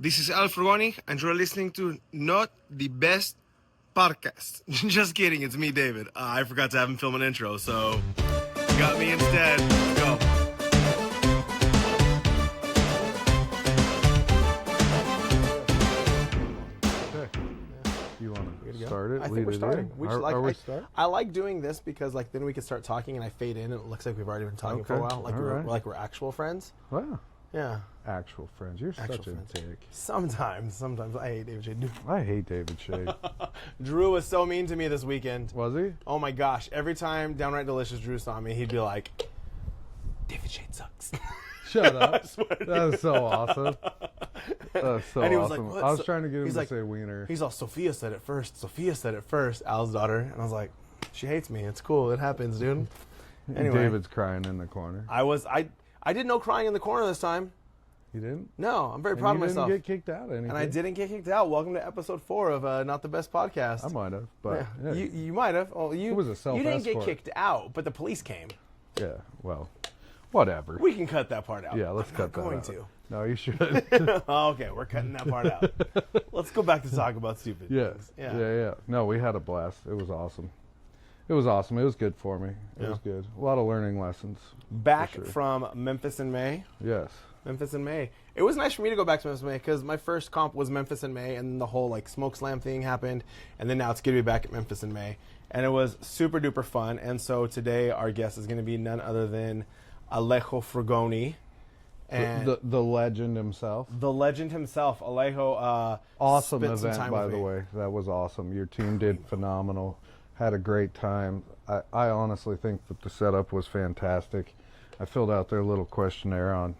This is Frugoni, and you're listening to Not the Best Podcast. Just kidding, it's me, David. I forgot to have him film an intro, so you got me instead. Let's go. You want to start it? I think we're starting. Are we starting? I like doing this because then we can start talking and I fade in and it looks like we've already been talking for a while. Like we're actual friends. Wow. Yeah. Actual friends. You're such a dick. Sometimes I hate David Shade. I hate David Shade. Drew was so mean to me this weekend. Was he? Oh my gosh. Every time Downright Delicious Drew saw me, he'd be like, David Shade sucks. Shut up. That is so awesome. That's so and he was awesome. like, I was trying to get him to like, say wiener. He's all, Sophia said it first, Al's daughter. And I was like, she hates me. It's cool. It happens, dude. Anyway. David's crying in the corner. I did no crying in the corner this time. You didn't? No, I'm very proud of myself. You didn't get kicked out anything. And I didn't get kicked out. Welcome to episode 4 of Not the Best Podcast. I might have, but yeah. You might have. Well, it was a self-escort. You didn't get kicked out, but the police came. Yeah, well, whatever. We can cut that part out. Yeah, let's cut that out. I'm not going to. No, you should. Okay, we're cutting that part out. Let's go back to talk about stupid things. Yeah. No, we had a blast. It was awesome. It was good for me. It was good. A lot of learning lessons. Back from Memphis in May. Yes. Memphis in May. It was nice for me to go back to Memphis in May because my first comp was Memphis in May, and the whole Smoke Slam thing happened, and then now it's going to be back at Memphis in May, and it was super duper fun. And so today our guest is going to be none other than Alejo Frugoni, and the legend himself. The legend himself, Alejo. Awesome event, by the way. That was awesome. Your team did phenomenal. Had a great time. I honestly think that the setup was fantastic. I filled out their little questionnaire on.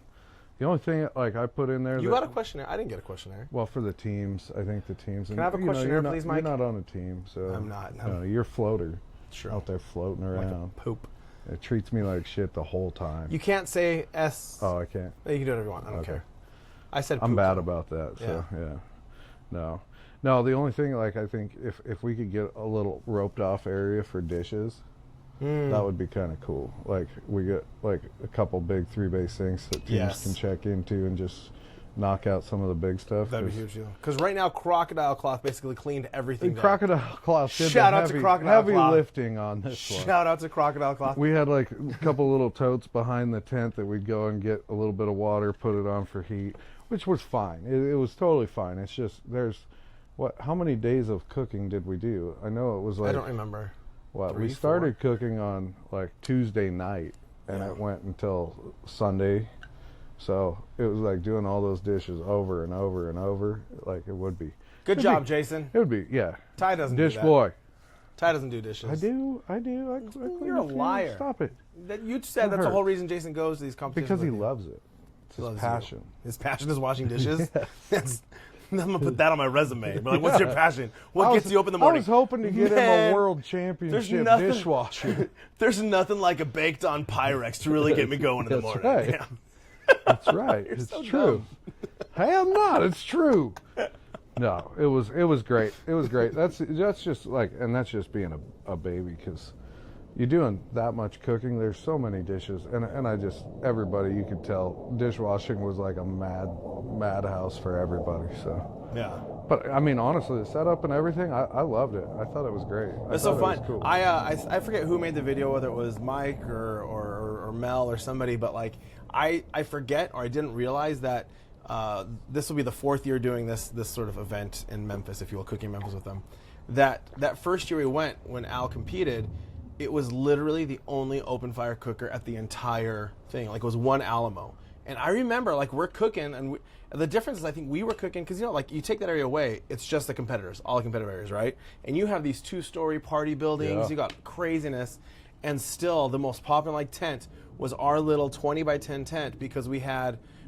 The only thing I put in there. You got a questionnaire? I didn't get a questionnaire. Well, for the teams, I think the teams. Can I have a questionnaire, please, Mike? You're not on a team, so I'm not. No, you're a floater. True. Out there floating around. Like a poop. It treats me like shit the whole time. You can't say S. Oh, I can't. You can do whatever you want. I don't care. I said poop. I'm bad about that. So yeah. No. The only thing, I think if we could get a little roped off area for dishes. That would be kind of cool. We get a couple big 3-base sinks that teams can check into and just knock out some of the big stuff. That'd be huge, because right now Crocodile Cloth basically cleaned everything down. Crocodile Cloth did Shout out to Crocodile Cloth. Heavy lifting on this one. Shout out to Crocodile Cloth. We had a couple little totes behind the tent that we'd go and get a little bit of water, put it on for heat, which was fine. It was totally fine. It's just how many days of cooking did we do? I know it was I don't remember. Well, we started cooking on Tuesday night, and it went until Sunday. So it was doing all those dishes over and over and over, it would be. Good job, Jason. It would be, yeah. Ty doesn't do that. Dish boy. Ty doesn't do dishes. I do. You're a liar. Stop it. You said that's the whole reason Jason goes to these competitions. Because he loves it. It's his passion. You. His passion is washing dishes? Yes. I'm going to put that on my resume. What's your passion? What gets you up in the morning? I was hoping to get him a world championship dishwasher. There's nothing like a baked-on Pyrex to really get me going in the morning. Right. Yeah. That's right. It's so true. Hey, I'm not. It's true. No, it was great. It was great. That's just and that's just being a baby, because you're doing that much cooking. There's so many dishes, and everybody, you could tell dishwashing was like a madhouse for everybody. So yeah. But honestly, the setup and everything, I loved it. I thought it was great. It's so fun. It was cool. I forget who made the video, whether it was Mike or Mel or somebody, but I forget, or I didn't realize that this will be the 4th year doing this sort of event in Memphis, if you will, cooking Memphis with them. That first year we went, when Al competed, it was literally the only open fire cooker at the entire thing. It was one Alamo. And I remember, we're cooking, and the difference is I think we were cooking, because, you take that area away, it's just the competitors, all the competitive areas, right? And you have these 2-story party buildings, you got craziness, and still the most popular tent was our little 20 by 10 tent, because we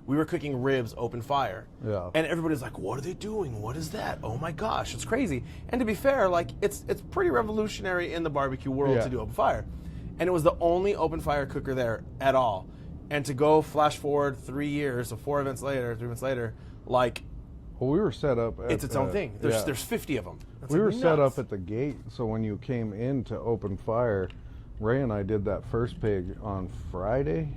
were cooking ribs open fire. Yeah. And everybody's like, what are they doing? What is that? Oh my gosh, it's crazy. And to be fair, it's pretty revolutionary in the barbecue world to do open fire. And it was the only open fire cooker there at all. And to go flash forward 3 years, so 3 events later, well, we were set up at, it's its own thing. There's 50 of them. We were set up at the gate, so when you came into open fire, Ray and I did that first pig on Friday.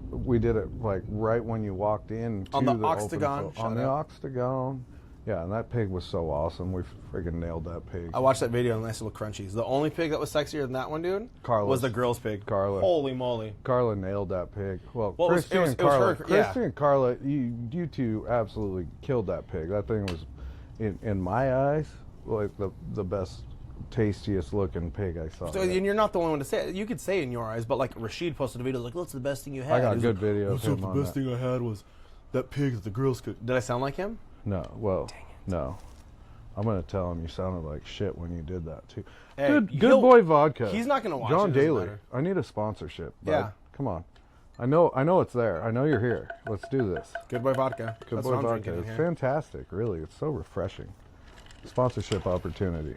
we did it like right when you walked in to On the open Octagon, on the Octagon. Yeah, and that pig was so awesome. We friggin' nailed that pig. I watched that video on Nice Little Crunchies. The only pig that was sexier than that one, dude, was the girl's pig. Carla. Holy moly. Carla nailed that pig. Well, Well, Christy it was and Carla. her, yeah. Christy and Carla, you two absolutely killed that pig. That thing was, in my eyes, like the best, tastiest looking pig I saw. So, and you're not the only one to say it. You could say it in your eyes, but like Rashid posted a video like, what's the best thing you had? I got He's good like, video of "What's him the on best that." thing I had was that pig that the girls cooked. Did I sound like him? No, well, no. I'm gonna tell him you sounded like shit when you did that too. Hey, Good boy vodka. He's not gonna watch John it, doesn't Daly. matter. I need a sponsorship. Bud. Yeah. Come on. I know it's there. I know you're here. Let's do this. Good boy vodka. Good That's boy what I'm vodka. drinking in It's here. fantastic. Really, it's so refreshing. Sponsorship opportunity.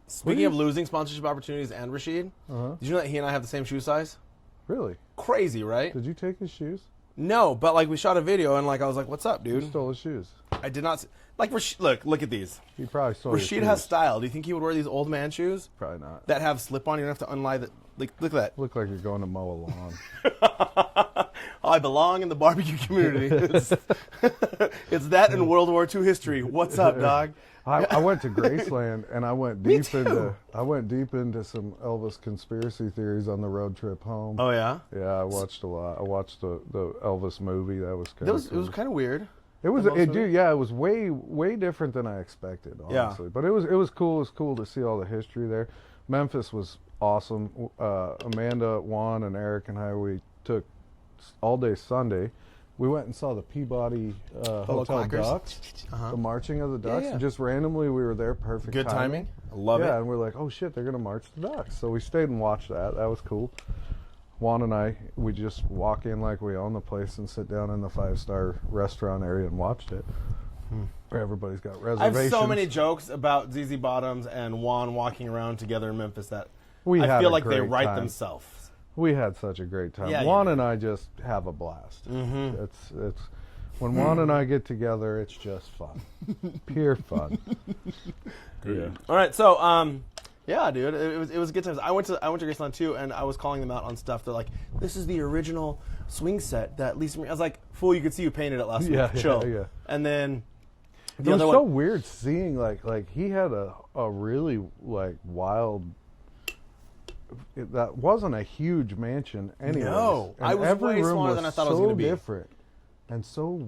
Speaking of losing sponsorship opportunities and Rashid, did you know that he and I have the same shoe size? Really? Crazy, right? Did you take his shoes? No, but like we shot a video and like I was like, "What's up, You dude?" stole his shoes. I did not. Like Rashid, look at these. He probably stole your Rashid shoes. has style. Do you think he would wear these old man shoes Probably not. that have slip on? You don't have to unlie the. Like, look at that. Look like you're going to mow a lawn. I belong in the barbecue community. It's that in World War II history. What's up, dog? I went to Graceland and I went Me deep too. into some Elvis conspiracy theories on the road trip home. Oh yeah, Yeah, I watched a lot. I watched the Elvis movie. That was kind it of was kind of weird. It was most it, of it? dude. Yeah, it was way different than I expected. Yeah. Honestly, but it was cool. It was cool to see all the history there. Memphis was awesome. Amanda, Juan, and Eric and I, we took all day Sunday. We went and saw the Peabody Hotel clackers? Ducks, Uh-huh. the marching of the Ducks. yeah. And just randomly, we were there. Perfect Good timing. I love yeah, it. and we're like, oh shit, they're gonna march the Ducks. So we stayed and watched that. That was cool. Juan and I, we just walk in like we own the place and sit down in the 5-star restaurant area and watched it. Where everybody's got I reservations. have so many jokes about ZZ Bottoms and Juan walking around together in Memphis that We I had feel a like they great write time. themselves. We had such a great time. Yeah, you Juan did. and I just have a blast. It's when Juan and I get together, it's just fun, pure fun. Yeah. All right, so yeah, dude, it was good times. I went to Graceland too, and I was calling them out on stuff. They're like, "This is the original swing set that Lisa Marie." I was like, "Fool, you could see you painted it last Yeah, week. Chill." yeah. And then It the was other so one, weird seeing like he had a really like wild. That wasn't a huge mansion, anyways. No, And I was every way room smaller was than I thought it was so gonna be. different and so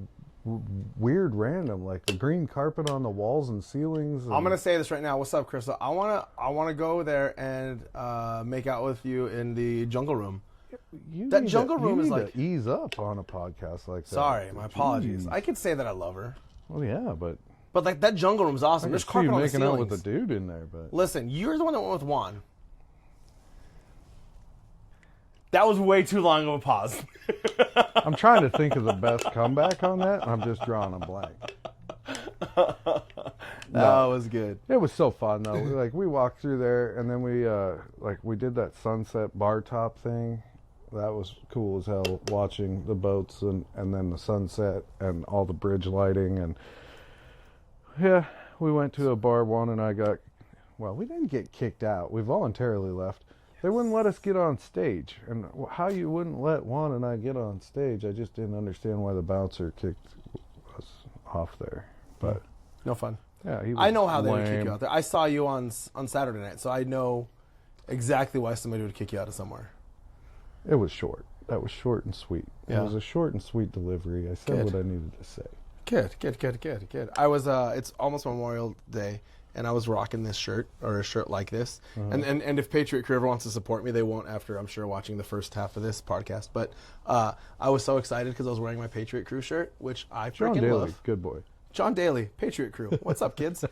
weird, random. Like the green carpet on the walls and ceilings. I'm gonna say this right now. What's up, Crystal? I wanna go there and make out with you in the jungle room. That jungle room is like to ease up on a podcast like that. Sorry, my apologies. Jeez. I could say that I love her, Well, yeah, but but like that jungle room is awesome. I There's could see carpet you on the making out ceilings. with a dude in there. But Listen, you're the one that went with Juan. That was way too long of a pause. I'm trying to think of the best comeback on that, and I'm just drawing a blank. That was good. It was so fun though. We walked through there, and then we did that sunset bar top thing. That was cool as hell. Watching the boats and then the sunset and all the bridge lighting, and yeah, we went to a bar. Juan and I got, well, we didn't get kicked out. We voluntarily left. They wouldn't let us get on stage, and how you wouldn't let Juan and I get on stage, I just didn't understand why the bouncer kicked us off there. But No fun. yeah, he was I know how they would kick lame. you out there. I saw you on Saturday night, so I know exactly why somebody would kick you out of somewhere. It was short. That was short and sweet. Yeah. It was a short and sweet delivery. I said Good. what I needed to say. Good. I was. It's almost Memorial Day, and I was rocking this shirt or a shirt like this. And if Patriot Crew ever wants to support me, they won't after I'm sure watching the first half of this podcast. But I was so excited because I was wearing my Patriot Crew shirt, which I John freaking Daly, love. good boy. John Daly, Patriot Crew. What's up, kids?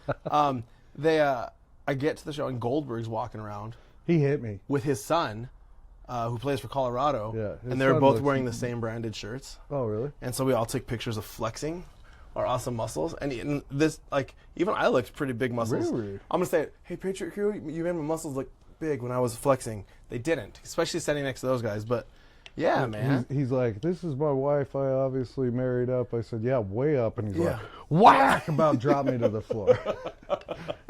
I get to the show and Goldberg's walking around He hit me. with his son, who plays for Colorado. Yeah, his and they were son both looks- wearing the same branded shirts. Oh, really? And so we all took pictures of flexing our awesome muscles. And this, like, even I looked pretty big muscles. Really? I'm going to say it. Hey, Patriot Crew, you made my muscles look big when I was flexing. They didn't, especially standing next to those guys. But, yeah, man. He's like, this is my wife. I obviously married up. I said, yeah, way up. And he's Yeah. like, whack! About dropped me to the floor.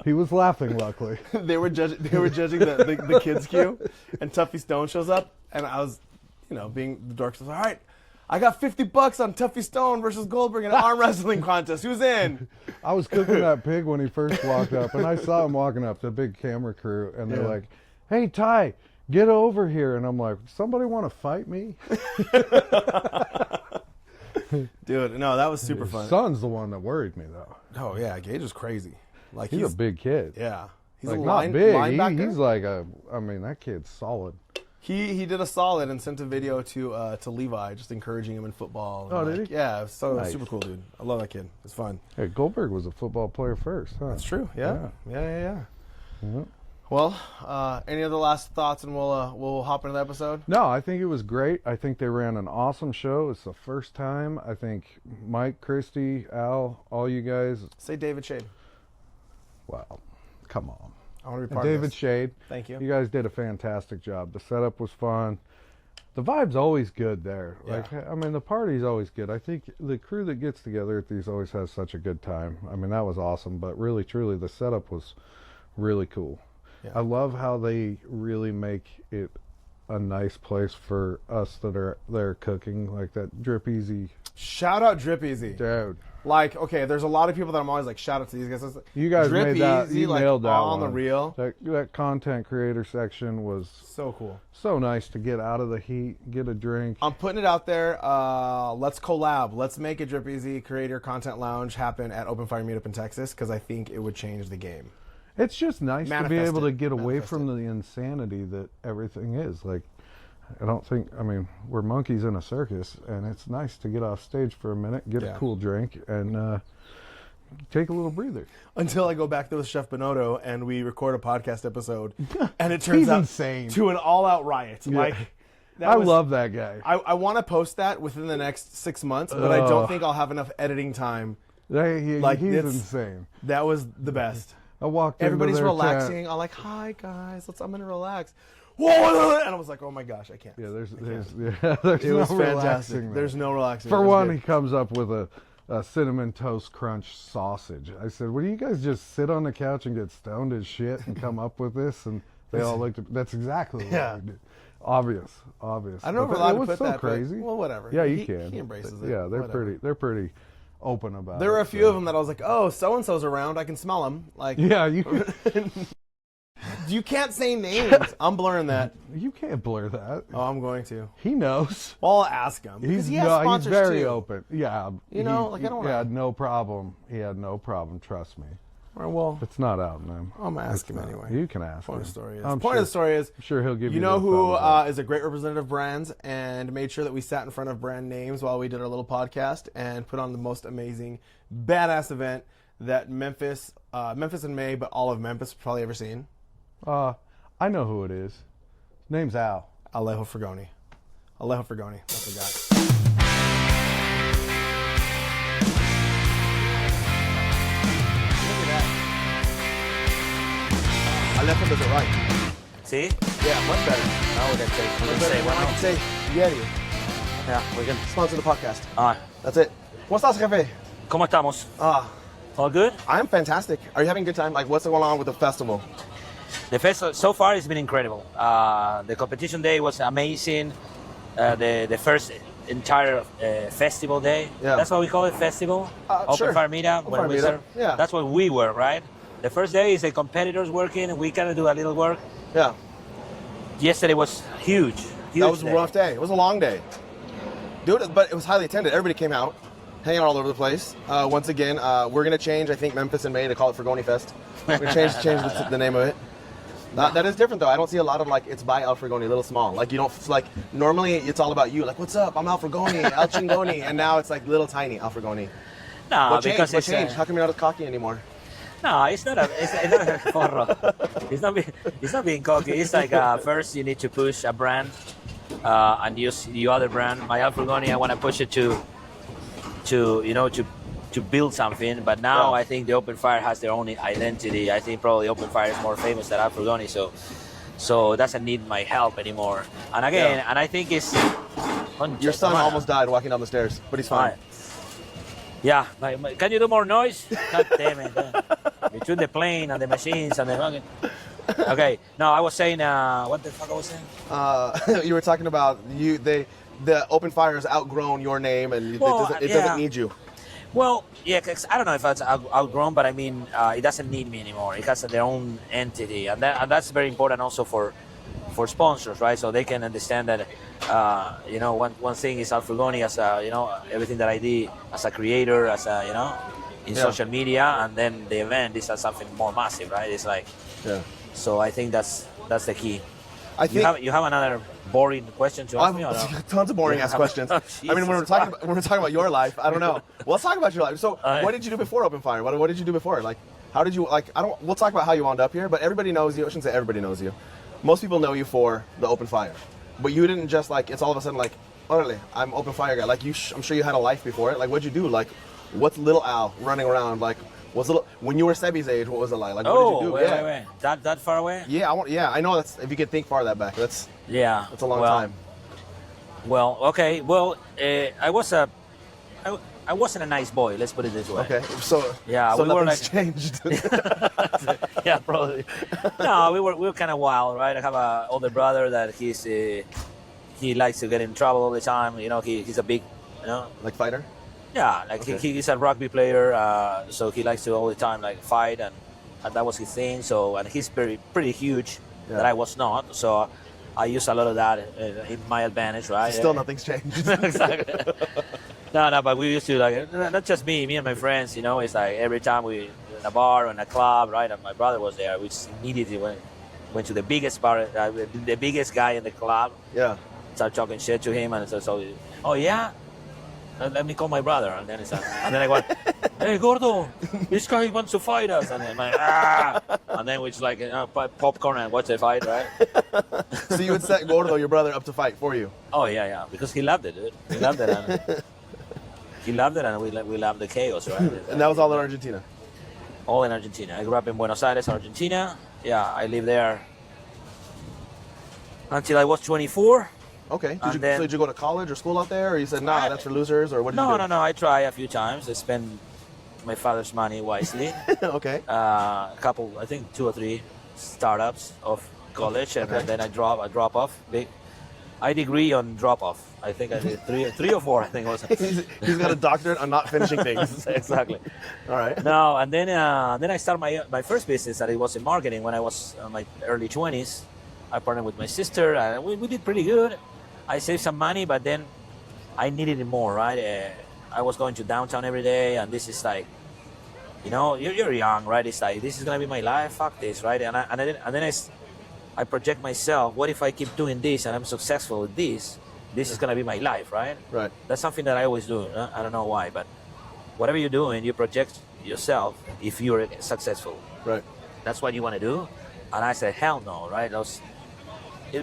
He was laughing, luckily. They were judging the kids' queue. And Tuffy Stone shows up. And I was, being the dork, I was like, all right. I got $50 on Tuffy Stone versus Goldberg in an arm wrestling contest. Who's in? I was cooking that pig when he first walked up, and I saw him walking up, the big camera crew, and they're like, "Hey, Ty, get over here." And I'm like, "Somebody want to fight me?" Dude, no, that was super fun. Son's the one that worried me, though. Oh, yeah, Gage is crazy. Like He's a big kid. Yeah. He's Like, a not big. linebacker. He's like I mean, that kid's solid. He did a solid and sent a video to Levi, just encouraging him in football. Oh, and did he? Yeah, so Nice. super cool, dude. I love that kid. It's fun. Hey, Goldberg was a football player first, huh? That's true. Yeah. Yeah. Well, any other last thoughts, and we'll hop into the episode. No, I think it was great. I think they ran an awesome show. It's the first time. I think Mike, Christy, Al, all you guys. Say David Shade. Wow, come on. I want to be And part David of this. Shade. Thank you. You guys did a fantastic job. The setup was fun. The vibe's always good there. Yeah. Like, I mean, the party's always good. I think the crew that gets together at these always has such a good time. I mean, that was awesome. But really, truly, the setup was really cool. Yeah. I love how they really make it a nice place for us that are there cooking, like that Drip Easy. Shout out Drip Easy. Dude, Like, okay, there's a lot of people that I'm always like, shout out to these guys. you guys Drip made that. Easy, You like, nailed that on the one. reel. That content creator section was So cool. so nice to get out of the heat, get a drink. I'm putting it out there. Let's collab. Let's make a Drip Easy Creator Content Lounge happen at Open Fire Meetup in Texas, because I think it would change the game. It's just nice to be Manifest able it. to get away Manifest from the insanity that everything is. Like, I mean, we're monkeys in a circus, and it's nice to get off stage for a minute, get Yeah. a cool drink, and take a little breather. Until I go back there with Chef Bonotto and we record a podcast episode, and it turns He's out insane. to an all-out riot. Like, that I was- love that guy. I want to post that within the next 6 months, but I don't Ugh. think I'll have enough editing time. Like, he's it's- insane. That was the best. I walked into Everybody's their relaxing. tent. I'm like, hi guys, I'm gonna relax. Whoa! And I was like, oh my gosh, I can't. Yeah, there's it no was relaxing fantastic. there. There's no relaxing. For It was one, good. he comes up with a cinnamon toast crunch sausage. I said, "Well, do you guys just sit on the couch and get stoned as shit and come up with this?" And they all looked at That's exactly what Yeah. we did. Obvious. I don't know if But we're allowed it to was put so that, but- crazy. well, whatever. Yeah, you He- can. he embraces it. Yeah, they're Whatever. pretty open about it. There were a few so. of them that I was like, oh, so and so's around. I can smell them. Like, Yeah, you can't say names. I'm blurring that. you can't blur that. Oh, I'm going to. He knows. Well, I'll ask him. Because he has he's sponsors very too. open. Yeah, You know, like, I don't He wanna- had no problem. He had no problem. Trust me. Or, well, It's not out, man. I'm gonna ask him It's not. anyway. You can ask Point him. of the story is. I'm Point of the story is. I'm sure he'll give you. You know the who thumbs up. is a great representative of brands and made sure that we sat in front of brand names while we did our little podcast and put on the most amazing, badass event that Memphis in May, but all of Memphis probably ever seen. I know who it is. His name's Al. Alejo Frugoni. That's the guy. Look at that. Alejo does it right. See? Yeah, much better. Now we can say, we Much can better say than one I can more. say Yeti. Yeah, we can. Sponsor the podcast. That's it. ¿Cómo estás, jefe? ¿Cómo estamos? All good? I'm fantastic. Are you having a good time? Like, what's going on with the festival? The festival so far has been incredible. The competition day was amazing. The first entire festival day. Yeah. That's what we call it, festival. Open Sure. Fire Meetup. Open when Fire we Meetup, serve. yeah. That's what we were, right? The first day is the competitors working. We kind of do a little work. Yeah. Yesterday was huge. That was a day. rough day. It was a long day. Dude, but it was highly attended. Everybody came out, hanging out all over the place. Once again, we're going to change, I think, Memphis in May to call it Frugoni Fest. We're going to change the name of it. That is different, though. I don't see a lot of, like, it's by Al Frugoni, a little small. Like, you don't, like, normally it's all about you. Like, what's up? I'm Al Frugoni, Al Chingoni. And now it's, like, little tiny Al Frugoni. No, What because changed? What it's changed? How come you're not as cocky anymore? No, it's not a porro. It's not being cocky. It's like first you need to push a brand and use the other brand. My Alfregoni, I want to push it to build something. But now Yeah. I think the Open Fire has their own identity. I think probably Open Fire is more famous than Alfregoni, so it doesn't need my help anymore. And again, Yeah. and I think it's Your son almost died walking down the stairs, but he's fine. Yeah, can you do more noise? God damn it. Between the plane and the machines and the fucking... Okay, no, I was saying, what the fuck I was saying? You were talking about the Open Fire has outgrown your name and Well, it doesn't need you. Well, yeah, 'cause I don't know if it's outgrown, but I mean, it doesn't need me anymore. It has their own entity, and that's very important also for sponsors, right? So they can understand that, you know, one thing is Frugoni as you know, everything that I did as a creator, as a, you know, in social media, and then the event is something more massive, right? It's like, so I think that's the key. I think You have another boring question to ask me? Or no? tons of boring ass questions. Oh, I mean, when we're talking about your life, I don't know. Well, let's talk about your life. So, right. what did you do before Open Fire? What did you do before? Like, how did you like? We'll talk about how you wound up here, but everybody knows you. I shouldn't say everybody knows you. Most people know you for the Open Fire, but you didn't just like. It's all of a sudden like, orale, I'm Open Fire guy. Like you, I'm sure you had a life before it. Like, what'd you do? Like, what's little Al running around? Like, when you were Sebi's age? What was it like? Like, what did you do? Wait. That far away? Yeah, I know. That's if you could think far that back. That's a long time. Well, okay. Well, I wasn't a nice boy. Let's put it this way. Okay, so yeah, so we were nothing's like changed. yeah, probably. No, we were kind of wild, right? I have an older brother that he likes to get in trouble all the time. You know, he's a big, you know, Like fighter? yeah, like Okay. he's a rugby player, so he likes to all the time like fight, and that was his thing. So, and he's pretty huge, that I was not. So, I use a lot of that in my advantage, right? Still nothing's changed. Exactly. No, but we used to like not just me and my friends. You know, it's like every time we in a bar or in a club, right? And my brother was there. We just immediately went to the biggest bar, the biggest guy in the club. Yeah. Start talking shit to him, and so oh yeah. Let me call my brother, and then I go, hey Gordo, this guy wants to fight us, and then I'm like, and then we just like popcorn and watch the fight, right? So you would set Gordo, your brother, up to fight for you? Oh yeah, because he loved it, dude. He loved it, and we loved the chaos, right? And that was all in Argentina? All in Argentina. I grew up in Buenos Aires, Argentina. Yeah, I lived there until I was 24. Okay. And so then- did you go to college or school out there, or you said, nah, that's for losers, or what did you do? No. I tried a few times. I spent my father's money wisely. Okay. A couple, I think 2 or 3 startups of college, and then I drop off. I degree on drop off. I think I did 3 or 4. I think it was. He's got a doctorate on not finishing things. Exactly. All right. No, and then I started my first business, and it was in marketing when I was in my early 20s. I partnered with my sister, and we did pretty good. I saved some money, but then I needed it more, right? I was going to downtown every day, and this is like, you know, you're young, right? It's like, this is gonna be my life. Fuck this, right? And then I project myself. What if I keep doing this and I'm successful with this? This is gonna be my life, right? Right. That's something that I always do. I don't know why, but whatever you're doing, you project yourself if you're successful. Right. That's what you want to do. And I said, hell no, right?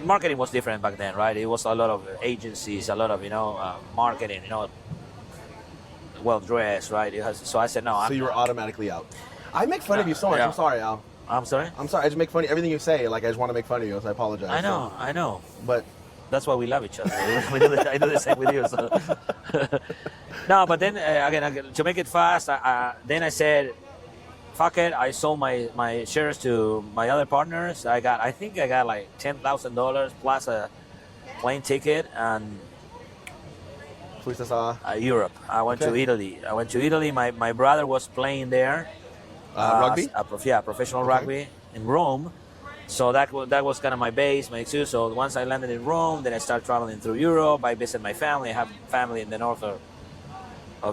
Marketing was different back then, right? It was a lot of agencies, a lot of, you know, marketing, you know, well dressed, right? So I said, no. So you were automatically out. I make fun of you so much. Yeah. I'm sorry, Al. I'm sorry? I'm sorry. I just make fun of everything you say. Like, I just want to make fun of you, so I apologize. I know. But That's why we love each other. I do the same with you. So. No, but then, again, to make it fast, then I said, fuck it. I sold my shares to my other partners. I think I got like $10,000 plus a plane ticket and Europe. I went to Italy. My brother was playing there. rugby? Professional rugby in Rome. So that was kind of my base, my excuse. So once I landed in Rome, then I started traveling through Europe. I visit my family. I have family in the north of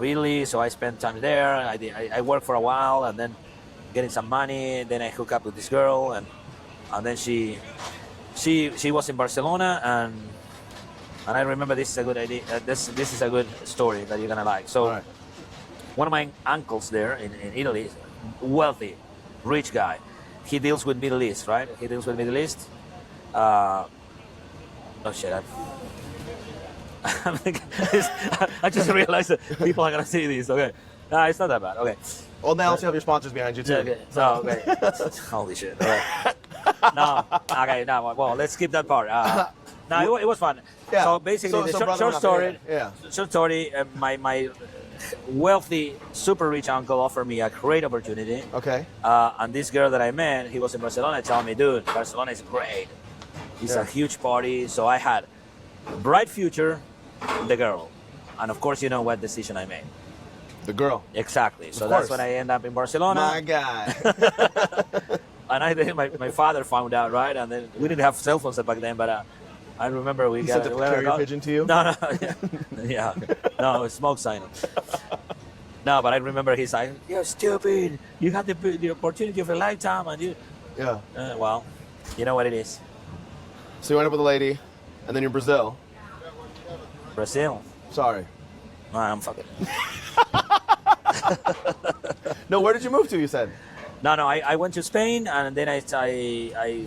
Italy, so I spent time there. I worked for a while, and then getting some money. Then I hooked up with this girl, and then she was in Barcelona, and I remember this is a good idea. This is a good story that you're gonna like. So right. One of my uncles there in Italy, wealthy, rich guy. He deals with Middle East, right? Oh shit! I just realized that people are gonna see these. Okay, no, it's not that bad. Okay. Well, now you have your sponsors behind you too. Okay. So okay. Holy shit. Okay. No. Okay. No. Well, let's skip that part. No, it was fun. Yeah. So basically, the short story. Yeah. Short story. My wealthy, super rich uncle offered me a great opportunity. Okay. And this girl that I met, he was in Barcelona, telling me, dude, Barcelona is great. It's a huge party. So I had bright future, the girl. And of course, you know what decision I made. The girl. Exactly. So Of that's course. when I end up in Barcelona. My guy. And my father found out, right? And then we didn't have cell phones back then, but I remember we He got sent a carrier pigeon to you? No, yeah, no, smoke sign. No, but I remember he's like, "You're stupid. You had the opportunity of a lifetime, and you." Yeah. Well, you know what it is. So you went up with a lady, and then you're Brazil. Brazil. Sorry. I'm fucking. No, where did you move to, you said? No, I went to Spain, and then I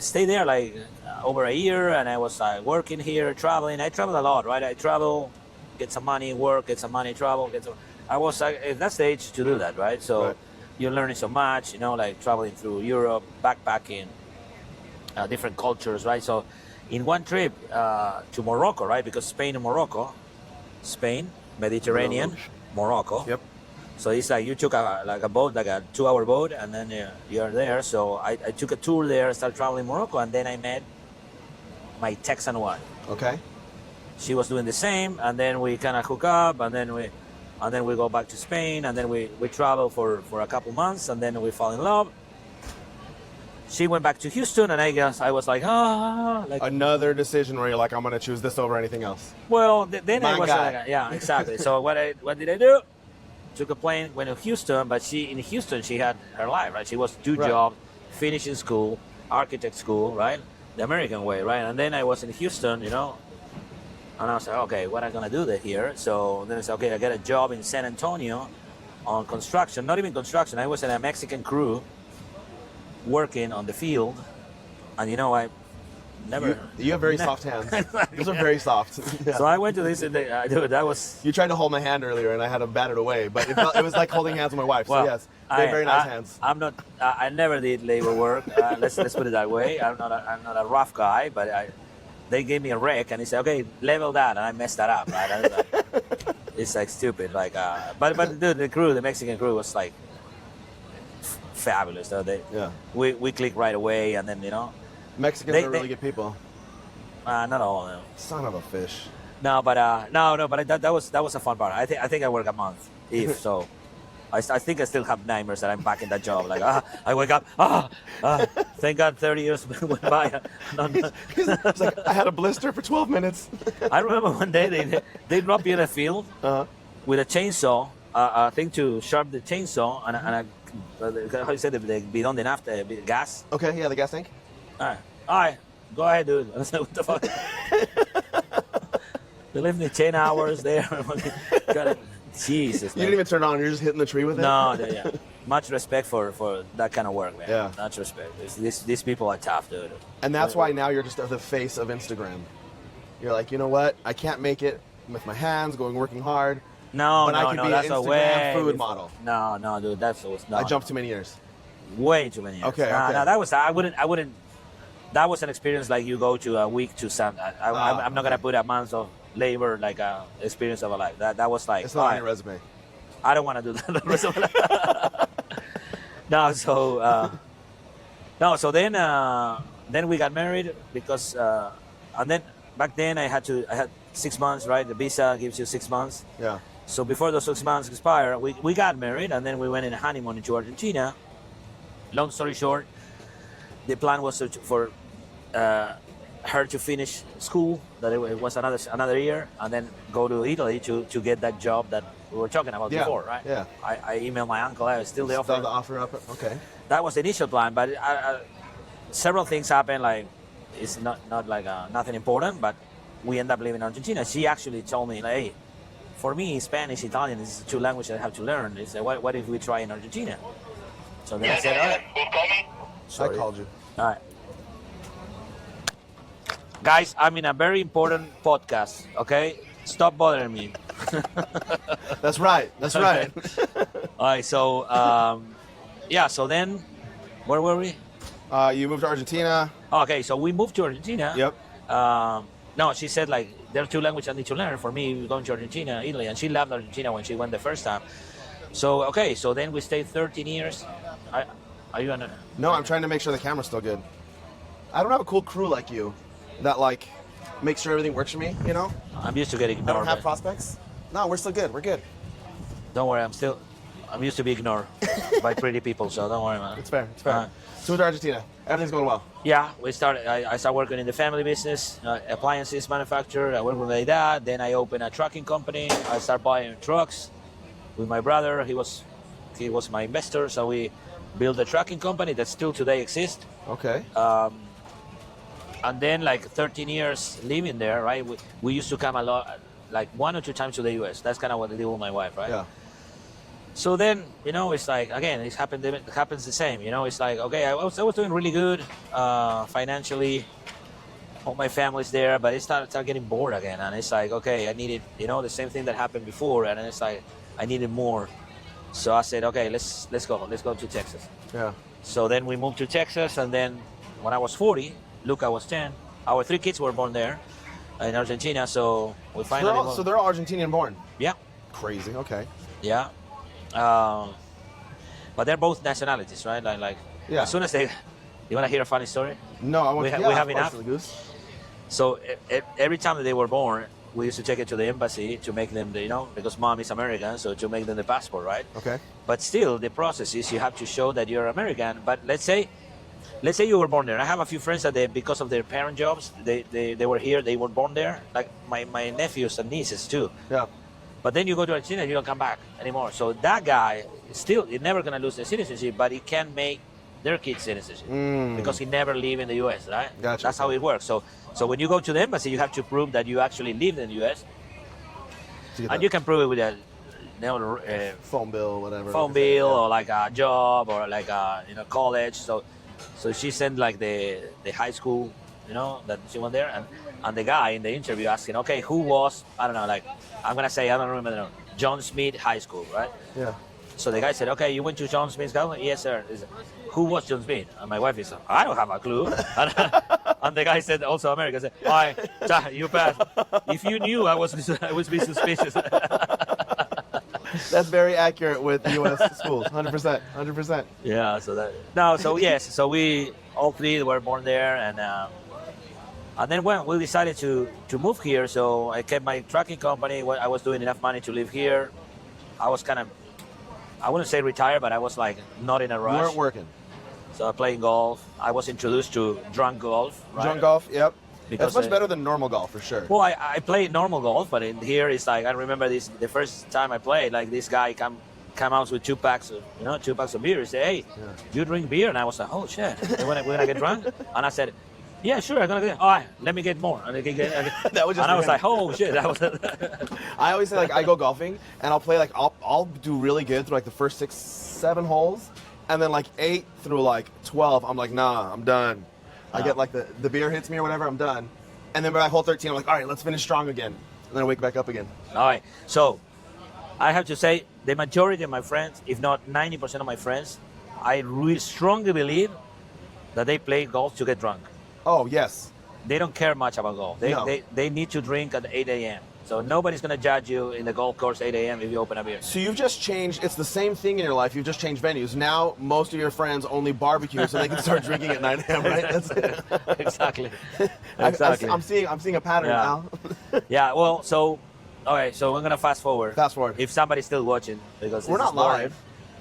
stayed there like over a year, and I was working here, traveling. I traveled a lot, right? I travel, get some money, work, get some money, travel, get some. I was at that stage to do that, right? So Right. you're learning so much, like traveling through Europe, backpacking, different cultures, right? So in one trip to Morocco, right? Because Spain and Morocco, Spain, Mediterranean, Morocco. Yep. So it's like you took a boat, like a 2-hour boat, and then you're there. So I took a tour there, started traveling Morocco, and then I met my Texan wife. Okay. She was doing the same, and then we kind of hook up, and then we go back to Spain, and then we travel for a couple months, and then we fall in love. She went back to Houston, and I guess I was like, like. Another decision where you're like, I'm going to choose this over anything else. Well, then I My was guy. like, yeah, exactly. So what did I do? Took a plane, went to Houston, but in Houston she had her life, right? She was two Right. jobs, finishing school, architect school, right? The American way, right? And then I was in Houston, and I was like, okay, what am I gonna do here? So then I said, okay, I got a job in San Antonio on construction, not even construction. I was in a Mexican crew working on the field, and I never. You have very soft hands. Those are very soft. Yeah. So I went to this, dude, that was. You tried to hold my hand earlier, and I had to bat it away. But it was like holding hands with my wife. Well, so yes, they have very nice hands. I'm not. I never did labor work. Let's put it that way. I'm not a rough guy, but they gave me a rake and he said, "Okay, level that," and I messed that up. Right? I was like, it's like stupid. Like, but dude, the Mexican crew was like fabulous. Though we clicked right away, and then Mexicans are really good people. not all of them. Son of a fish. No, but that was a fun part. I think I work a month, if so. I think I still have nightmares that I'm back in that job. Like, I wake up, thank God 30 years went by. It's like, I had a blister for 12 minutes. I remember one day they dropped me in a field with a chainsaw, a thing to sharpen the chainsaw, and how you say the bidon de nafta, gas. Okay, yeah, the gas tank. All right, go ahead, dude. I was like, what the fuck? They left me 10 hours there. Jesus, You didn't even turn on. You're just hitting the tree with it. No, yeah. Much respect for that kind of work, man. Yeah. Much respect. These people are tough, dude. And that's why now you're just the face of Instagram. You're like, you know what? I can't make it with my hands, working hard. No, But I could be an that's a Instagram way food before. model. No, dude, that's not. I jumped too many years. way too many years. Okay, No, okay. no, that was I wouldn't. That was an experience like you go to a week to some. I'm not gonna put a month of labor like a experience of a life. That was like. It's not on your resume. I don't want to do that. the rest of my life. So then we got married because and then back then I had 6 months, right? The visa gives you 6 months. Yeah. So before those 6 months expire, we got married, and then we went in a honeymoon into Argentina. Long story short, the plan was for her to finish school, that it was another year, and then go to Italy to get that job that we were talking about before, right? Yeah. I emailed my uncle. I was still the offer. Still the offer up. Okay. That was the initial plan, but several things happened. Like it's not like nothing important, but we end up living in Argentina. She actually told me, like, hey, for me, Spanish, Italian is two languages I have to learn. They said, what if we try in Argentina? So then I said, all right. I called you. All right. Guys, I'm in a very important podcast, okay? Stop bothering me. That's right. That's right. All right, so, so then, where were we? You moved to Argentina. Okay, so we moved to Argentina. Yep. No, she said, like, there are two languages I need to learn. For me, going to Argentina, Italy, and she loved Argentina when she went the first time. So, okay, so then we stayed 13 years. Are you on a... No, I'm trying to make sure the camera's still good. I don't have a cool crew like you that, like, make sure everything works for me. You know, I'm used to getting I ignored. don't have man. prospects. No, we're still good. We're good. Don't worry, I'm used to be ignored by pretty people, so don't worry, man. It's fair. It's fair. Uh, So to Argentina, everything's going well. Yeah, I started working in the family business, appliances manufacturer. I worked with my dad. Then I opened a trucking company. I started buying trucks with my brother. He was my investor, so we built a trucking company that still today exists. Okay. And then like 13 years living there, right? We used to come a lot, like 1 or 2 times to the U.S. That's kind of what I did with my wife, right? Yeah. So then, it's like, again, it happens the same, it's like, okay, I was doing really good financially, all my family's there, but it started getting bored again, and it's like, okay, I needed, the same thing that happened before, and it's like, I needed more. So I said, okay, let's go to Texas. Yeah. So then we moved to Texas, and then when I was 40, Luca was 10, our 3 kids were born there in Argentina, so we finally moved. So they're all Argentinian born. Yeah. Crazy. Okay. Yeah. But they're both nationalities, right? Like Yeah. as soon as you want to hear a funny story? No, I want. We yeah, have of course, enough? the goose. So every time that they were born, we used to take it to the embassy to make them, because mom is American, so to make them the passport, right? Okay. But still, the process is you have to show that you're American. But let's say you were born there. I have a few friends that because of their parent jobs, they were here, they were born there. Like my nephews and nieces too. Yeah. But then you go to Argentina, you don't come back anymore. So that guy still, he's never gonna lose the citizenship, but he can make their kids citizenship because he never lived in the U.S. Right? Gotcha. That's how it works. So when you go to the embassy, you have to prove that you actually lived in the U.S. And you can prove it with a phone bill, whatever. phone bill or like a job or like a college. So she sent like the high school, that she went there, and the guy in the interview asking, okay, who was, I don't know, like I'm gonna say, I don't remember the name, John Smith High School, right? Yeah. So the guy said, okay, you went to John Smith's school? Yes, sir. He said, who was John Smith? And my wife is, I don't have a clue. And the guy said, also American, said, all right, you passed. If you knew, I would be suspicious. That's very accurate with U.S. schools. 100%. 100%. Yeah, so we all 3 were born there, and then when we decided to move here, so I kept my trucking company. I was doing enough money to live here. I was kind of, I wouldn't say retired, but I was like not in a rush. You weren't working. So I played golf. I was introduced to drunk golf. Right? Drunk golf. Yep. Because That's much better than normal golf for sure. Well, I played normal golf, but in here it's like I remember the first time I played, like this guy come out with 2 packs of beer. He said, "Hey, you drink beer?" And I was like, "Oh shit, we're gonna get drunk?" And I said, "Yeah, sure, I'm gonna get. All right, let me get more." And, That was just I was him. like, "Oh shit, that was." I always say like I go golfing and I'll play like I'll do really good through like the first 6, 7 holes, and then like 8 through like 12, I'm like, nah, I'm done. I get like the beer hits me or whatever, I'm done. And then by hole 13, I'm like, all right, let's finish strong again. And then I wake back up again. All right, so I have to say the majority of my friends, if not 90% of my friends, I really strongly believe that they play golf to get drunk. Oh, yes. They don't care much about golf. No. They need to drink at 8 a.m. So nobody's going to judge you in the golf course 8 a.m. if you open a beer. So you've just changed, it's the same thing in your life, you've just changed venues. Now most of your friends only barbecue so they can start drinking at 9 a.m., right? That's it. Exactly. I'm seeing a pattern now. Yeah, well, so, all right, so we're going to fast forward. Fast forward. If somebody's still watching, because We're this not is boring. live.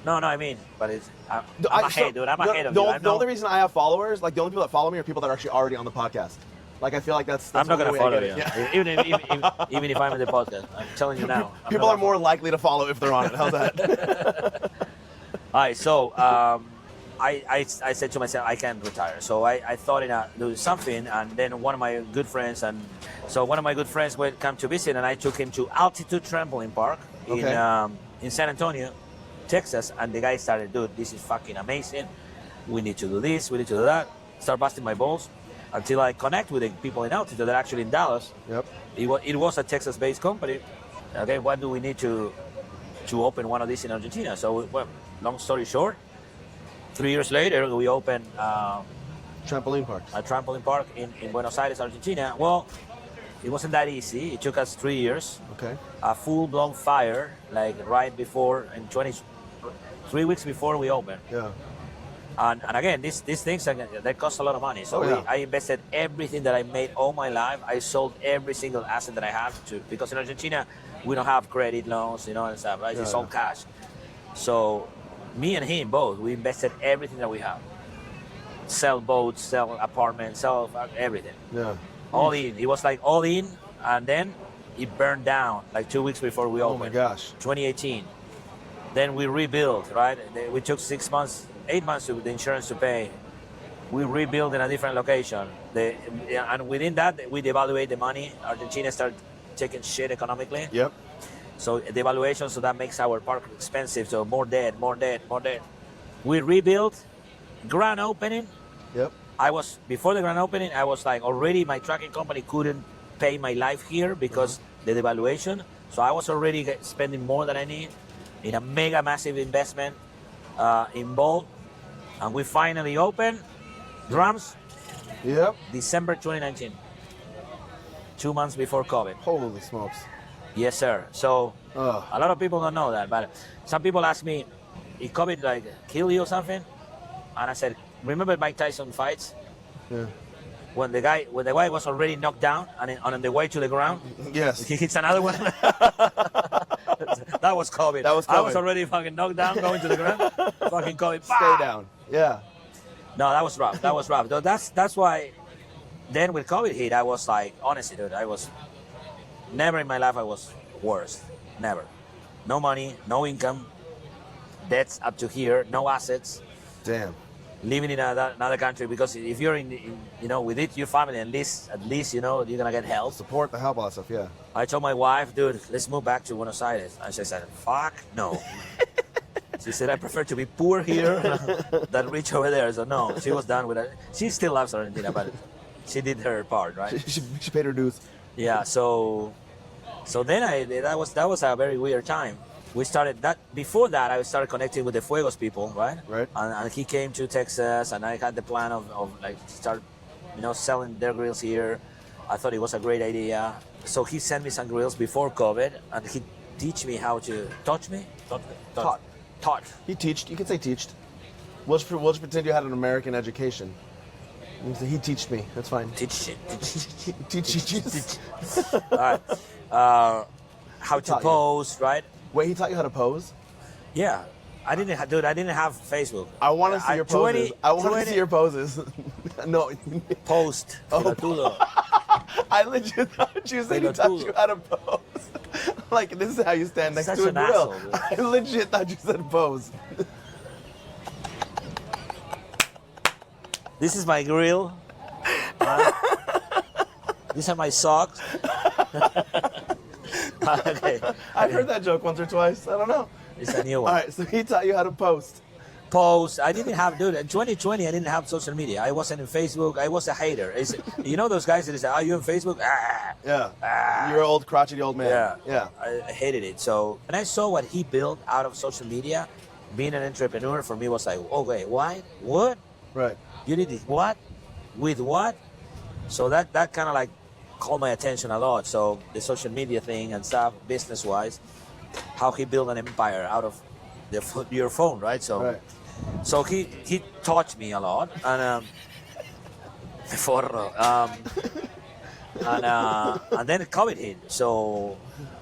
No, I mean, but I'm ahead, dude. I'm ahead of you. The only reason I have followers, like the only people that follow me are people that are actually already on the podcast. Like I feel like that's I'm not the going to only follow way you. I get it. Yeah. Even if I'm in the podcast. I'm telling you now. People are more likely to follow if they're on it. How's that? All right, so I said to myself, I can't retire. So I thought do something, and then one of my good friends, would come to visit, and I took him to Altitude Trampoline Park in San Antonio, Texas, and the guy started, dude, this is fucking amazing. We need to do this, we need to do that. Start busting my balls until I connect with the people in Altitude that are actually in Dallas. Yep. It was a Texas-based company. Okay, what do we need to open one of these in Argentina? So, well, long story short, 3 years later, we opened Trampoline park. a trampoline park in Buenos Aires, Argentina. Well, it wasn't that easy. It took us 3 years. Okay. A full-blown fire, like right before, 3 weeks before we opened. Yeah. And again, these things they cost a lot of money. So I invested everything that I made all my life. I sold every single asset that I have because in Argentina we don't have credit loans, you know, and stuff, right? It's all cash. So me and him both, we invested everything that we have. Sell boats, sell apartments, sell everything. Yeah. All in. It was like all in, and then it burned down like 2 weeks before we opened. Oh my gosh. 2018. Then we rebuilt, right? We took 6 months, 8 months to the insurance to pay. We rebuilt in a different location. And within that, we devaluate the money. Argentina started taking shit economically. Yep. So devaluation, so that makes our park expensive. So more debt, more debt, more debt. We rebuilt, grand opening. Yep. Before the grand opening, I was like, already my trucking company couldn't pay my life here because the devaluation. So I was already spending more than I need in a mega massive investment involved. And we finally opened drums Yep. December 2019. 2 months before COVID. Holy smokes. Yes, sir. So a lot of people don't know that, but some people ask me, "Did COVID like kill you or something?" And I said, "Remember Mike Tyson fights? Yeah. When the guy was already knocked down and on the way to the ground, Yes. he hits another one." That was COVID. That was I was COVID. already fucking knocked down, going to the ground. Fucking COVID. Stay down. Yeah. No, that was rough. That was rough. Though that's why. Then with COVID hit, I was like, honestly, dude, I was never in my life I was worse. Never. No money, no income, debts up to here, no assets. Damn. Living in another country, because if you're in you know, with your family, at least you know you're gonna get help. Support, the help, all that stuff. Yeah. I told my wife, dude, let's move back to Buenos Aires. And she said, fuck no. She said, I prefer to be poor here than rich over there. So no, she was done with it. She still loves Argentina, but she did her part, right? She paid her dues. Yeah. So then that was a very weird time. We started that. Before that, I started connecting with the Fuegos people, right? Right. And he came to Texas, and I had the plan of like start, you know, selling their grills here. I thought it was a great idea. So he sent me some grills before COVID, and he teach me how to taught. He teached. You can say teached. We'll just pretend you had an American education. You can say, he teached me. That's fine. Teach. Teach. All right. How to taught you? pose, right? Wait, he taught you how to pose? Yeah. I didn't have Facebook. I want to see your poses. I want to see your poses. No. Post. Pelotudo. I legit thought you said he taught you how to pose. Like, this is how you stand next Such to a an grill. asshole, dude. I legit thought you said pose. This is my grill. These are my socks. Okay. I've heard that joke once or twice. I don't know. It's a new All one. right, so he taught you how to post. Post. I didn't have, dude. In 2020, I didn't have social media. I wasn't in Facebook. I was a hater. You know those guys that say, "Are you on Facebook?" Ah. Yeah. You're an old crotchety old man. Yeah. Yeah. I hated it. So when I saw what he built out of social media, being an entrepreneur for me was like, okay, what? Right. You did it what? With what? So that kind of like called my attention a lot. So the social media thing and stuff, business-wise, how he built an empire out of your phone, right? So, Right. so he taught me a lot, and and then COVID hit. So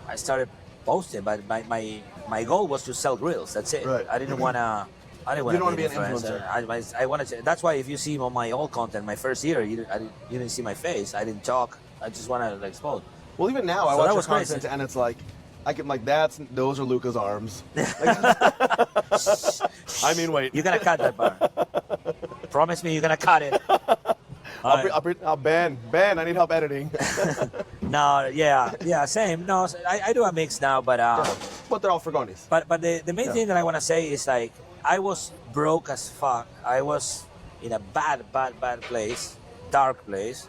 I started posting, but my goal was to sell grills. That's it. Right. I didn't want to. I didn't You want don't to wanna be an influencer. I wanted to. That's why if you see on my old content, my first year, you didn't see my face. I didn't talk. I just want to like expose. Well, even now, I So watch that your was crazy. content, and it's like, those are Luca's arms. I mean, wait. You're gonna cut that part. Promise me you're gonna cut it. I'll Ben, I need help editing. No, yeah, same. No, I do a mix now, but But they're all Frugonis. but the main thing that I want to say is like I was broke as fuck. I was in a bad place, dark place,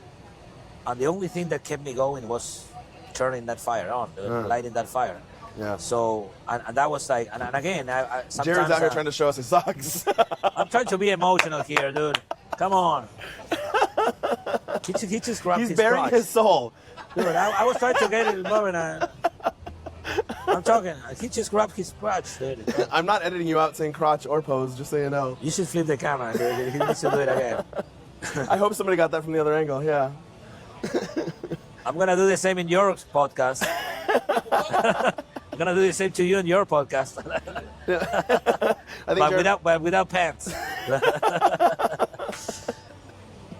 and the only thing that kept me going was turning that fire on, lighting that fire. Yeah. So and that was like, and again, I sometimes Jared's out here trying to show us his socks. I'm trying to be emotional here, dude. Come on. He just grabbed He's his bearing crotch. his soul. Dude, I was trying to get it above and I'm talking. He just grabbed his crotch, dude. I'm not editing you out saying crotch or pose, just so you know. You should flip the camera, dude. He needs to do it again. I hope somebody got that from the other angle. Yeah. I'm gonna do the same in your podcast. I'm gonna do the same to you in your podcast, I think but without pants.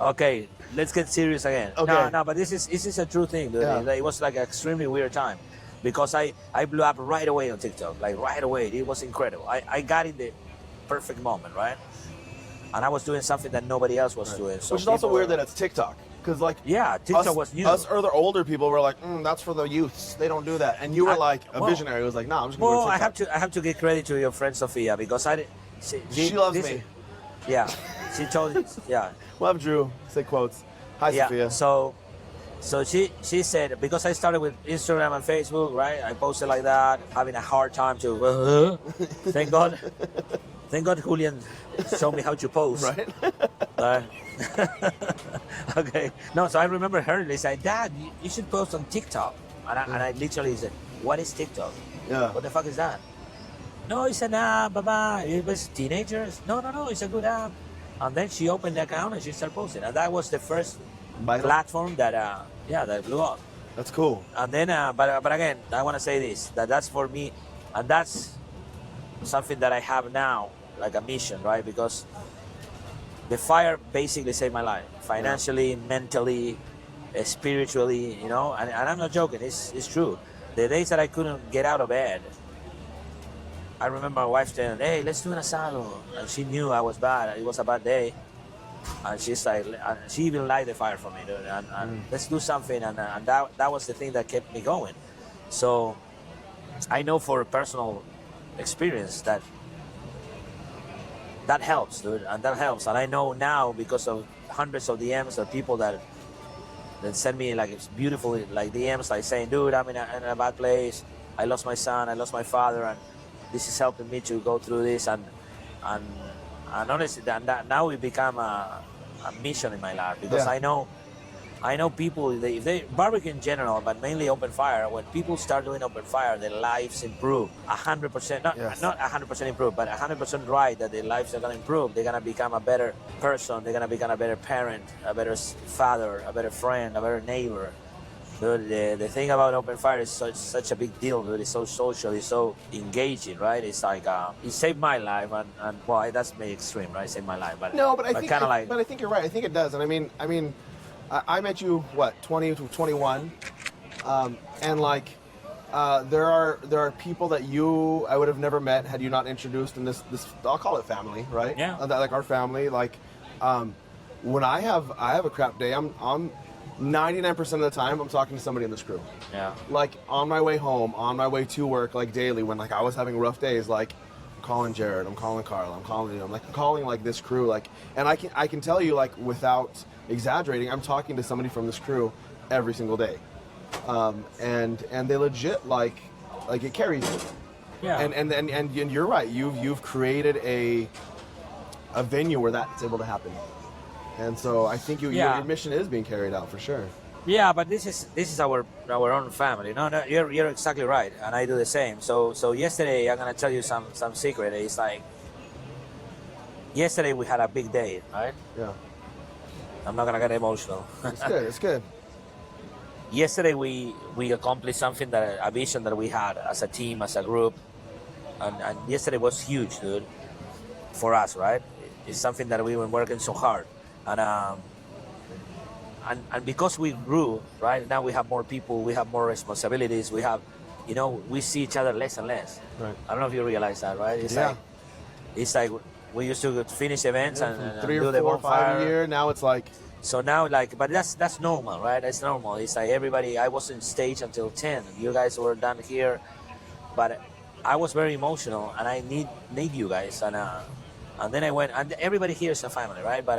Okay, let's get serious again. Okay. No, but this is a true thing, dude. Yeah. It was like an extremely weird time because I blew up right away on TikTok, like right away. It was incredible. I got in the perfect moment, right? And I was doing something that nobody else was doing. So Which is also people weird were- that it's TikTok. Because like Yeah, TikTok was new. Us or the older people were like, that's for the youths. They don't do that. And you were like a well- visionary. It was like, no, I'm just going Well, to I TikTok. have to give credit to your friend Sophia because She loves this- me. Yeah, she told yeah. We'll have Drew say quotes. Hi, Yeah. Sophia. So she said because I started with Instagram and Facebook, right? I posted like that, having a hard time to. Thank God, Julian showed me how to post. Right? Okay. No, so I remember her. They said, "Dad, you should post on TikTok," and I literally said, "What is TikTok? Yeah. What the fuck is that?" No, it's an app, baba. It was teenagers. No, it's a good app. And then she opened the account and she started posting, and that was the first Vital. platform that that blew up. That's cool. And then but again, I want to say this, that's for me, and that's something that I have now, like a mission, right? Because the fire basically saved my life, financially, mentally, spiritually, you know. And I'm not joking, it's true. The days that I couldn't get out of bed, I remember my wife saying, "Hey, let's do an asado," and she knew I was bad. It was a bad day, and she's like, and she even light the fire for me, dude. And let's do something, and that was the thing that kept me going. So I know for personal experience that helps, dude, and that helps. And I know now because of hundreds of DMs of people that send me like it's beautiful like DMs, like saying, "Dude, I'm in a bad place. I lost my son. I lost my father, and this is helping me to go through this." And honestly, that now it become a mission in my life because Yeah. I know people, if they barbecue in general, but mainly open fire. When people start doing open fire, their lives improve 100%. Yes. Not 100% improve, but 100% right that their lives are gonna improve. They're gonna become a better person. They're gonna become a better parent, a better father, a better friend, a better neighbor. Dude, the thing about open fire is such a big deal, dude. It's so social, it's so engaging, right? It's like it saved my life, and well, that's maybe extreme, right? Saved my life, but No, but I think kind of like but I think you're right. I think it does. And I mean, I met you 20 to 21, and like there are people that I would have never met had you not introduced in this I'll call it family, right? Yeah. Like our family. Like when I have a crap day, I'm 99% of the time I'm talking to somebody in this crew. yeah. Like on my way home, on my way to work, like daily, when like I was having rough days, like I'm calling Jared, I'm calling Carla, I'm calling you, I'm calling like this crew, like, and I can tell you like without exaggerating, I'm talking to somebody from this crew every single day, and they legit like it carries you. Yeah. And you're right, you've created a venue where that's able to happen, and so I think your mission is being carried out for sure. Yeah, but this is our own family. No, you're exactly right, and I do the same. So yesterday I'm gonna tell you some secret. It's like yesterday we had a big day, right? Yeah, I'm not gonna get emotional. it's good. It's good. Yesterday we accomplished something, that a vision that we had as a team, as a group, and yesterday was huge, dude, for us, right? It's something that we were working so hard, and because we grew, right, now we have more people, we have more responsibilities, we have, we see each other less and less. Right. I don't know if you realize that, right? It's like we used to finish events and 3 do or the 4 or 5 bonfire. a year. Now it's like So now, but that's normal, right? That's normal. It's like everybody. I was on stage until 10. You guys were done here, but I was very emotional, and I need you guys, and then I went. And everybody here is a family, right? But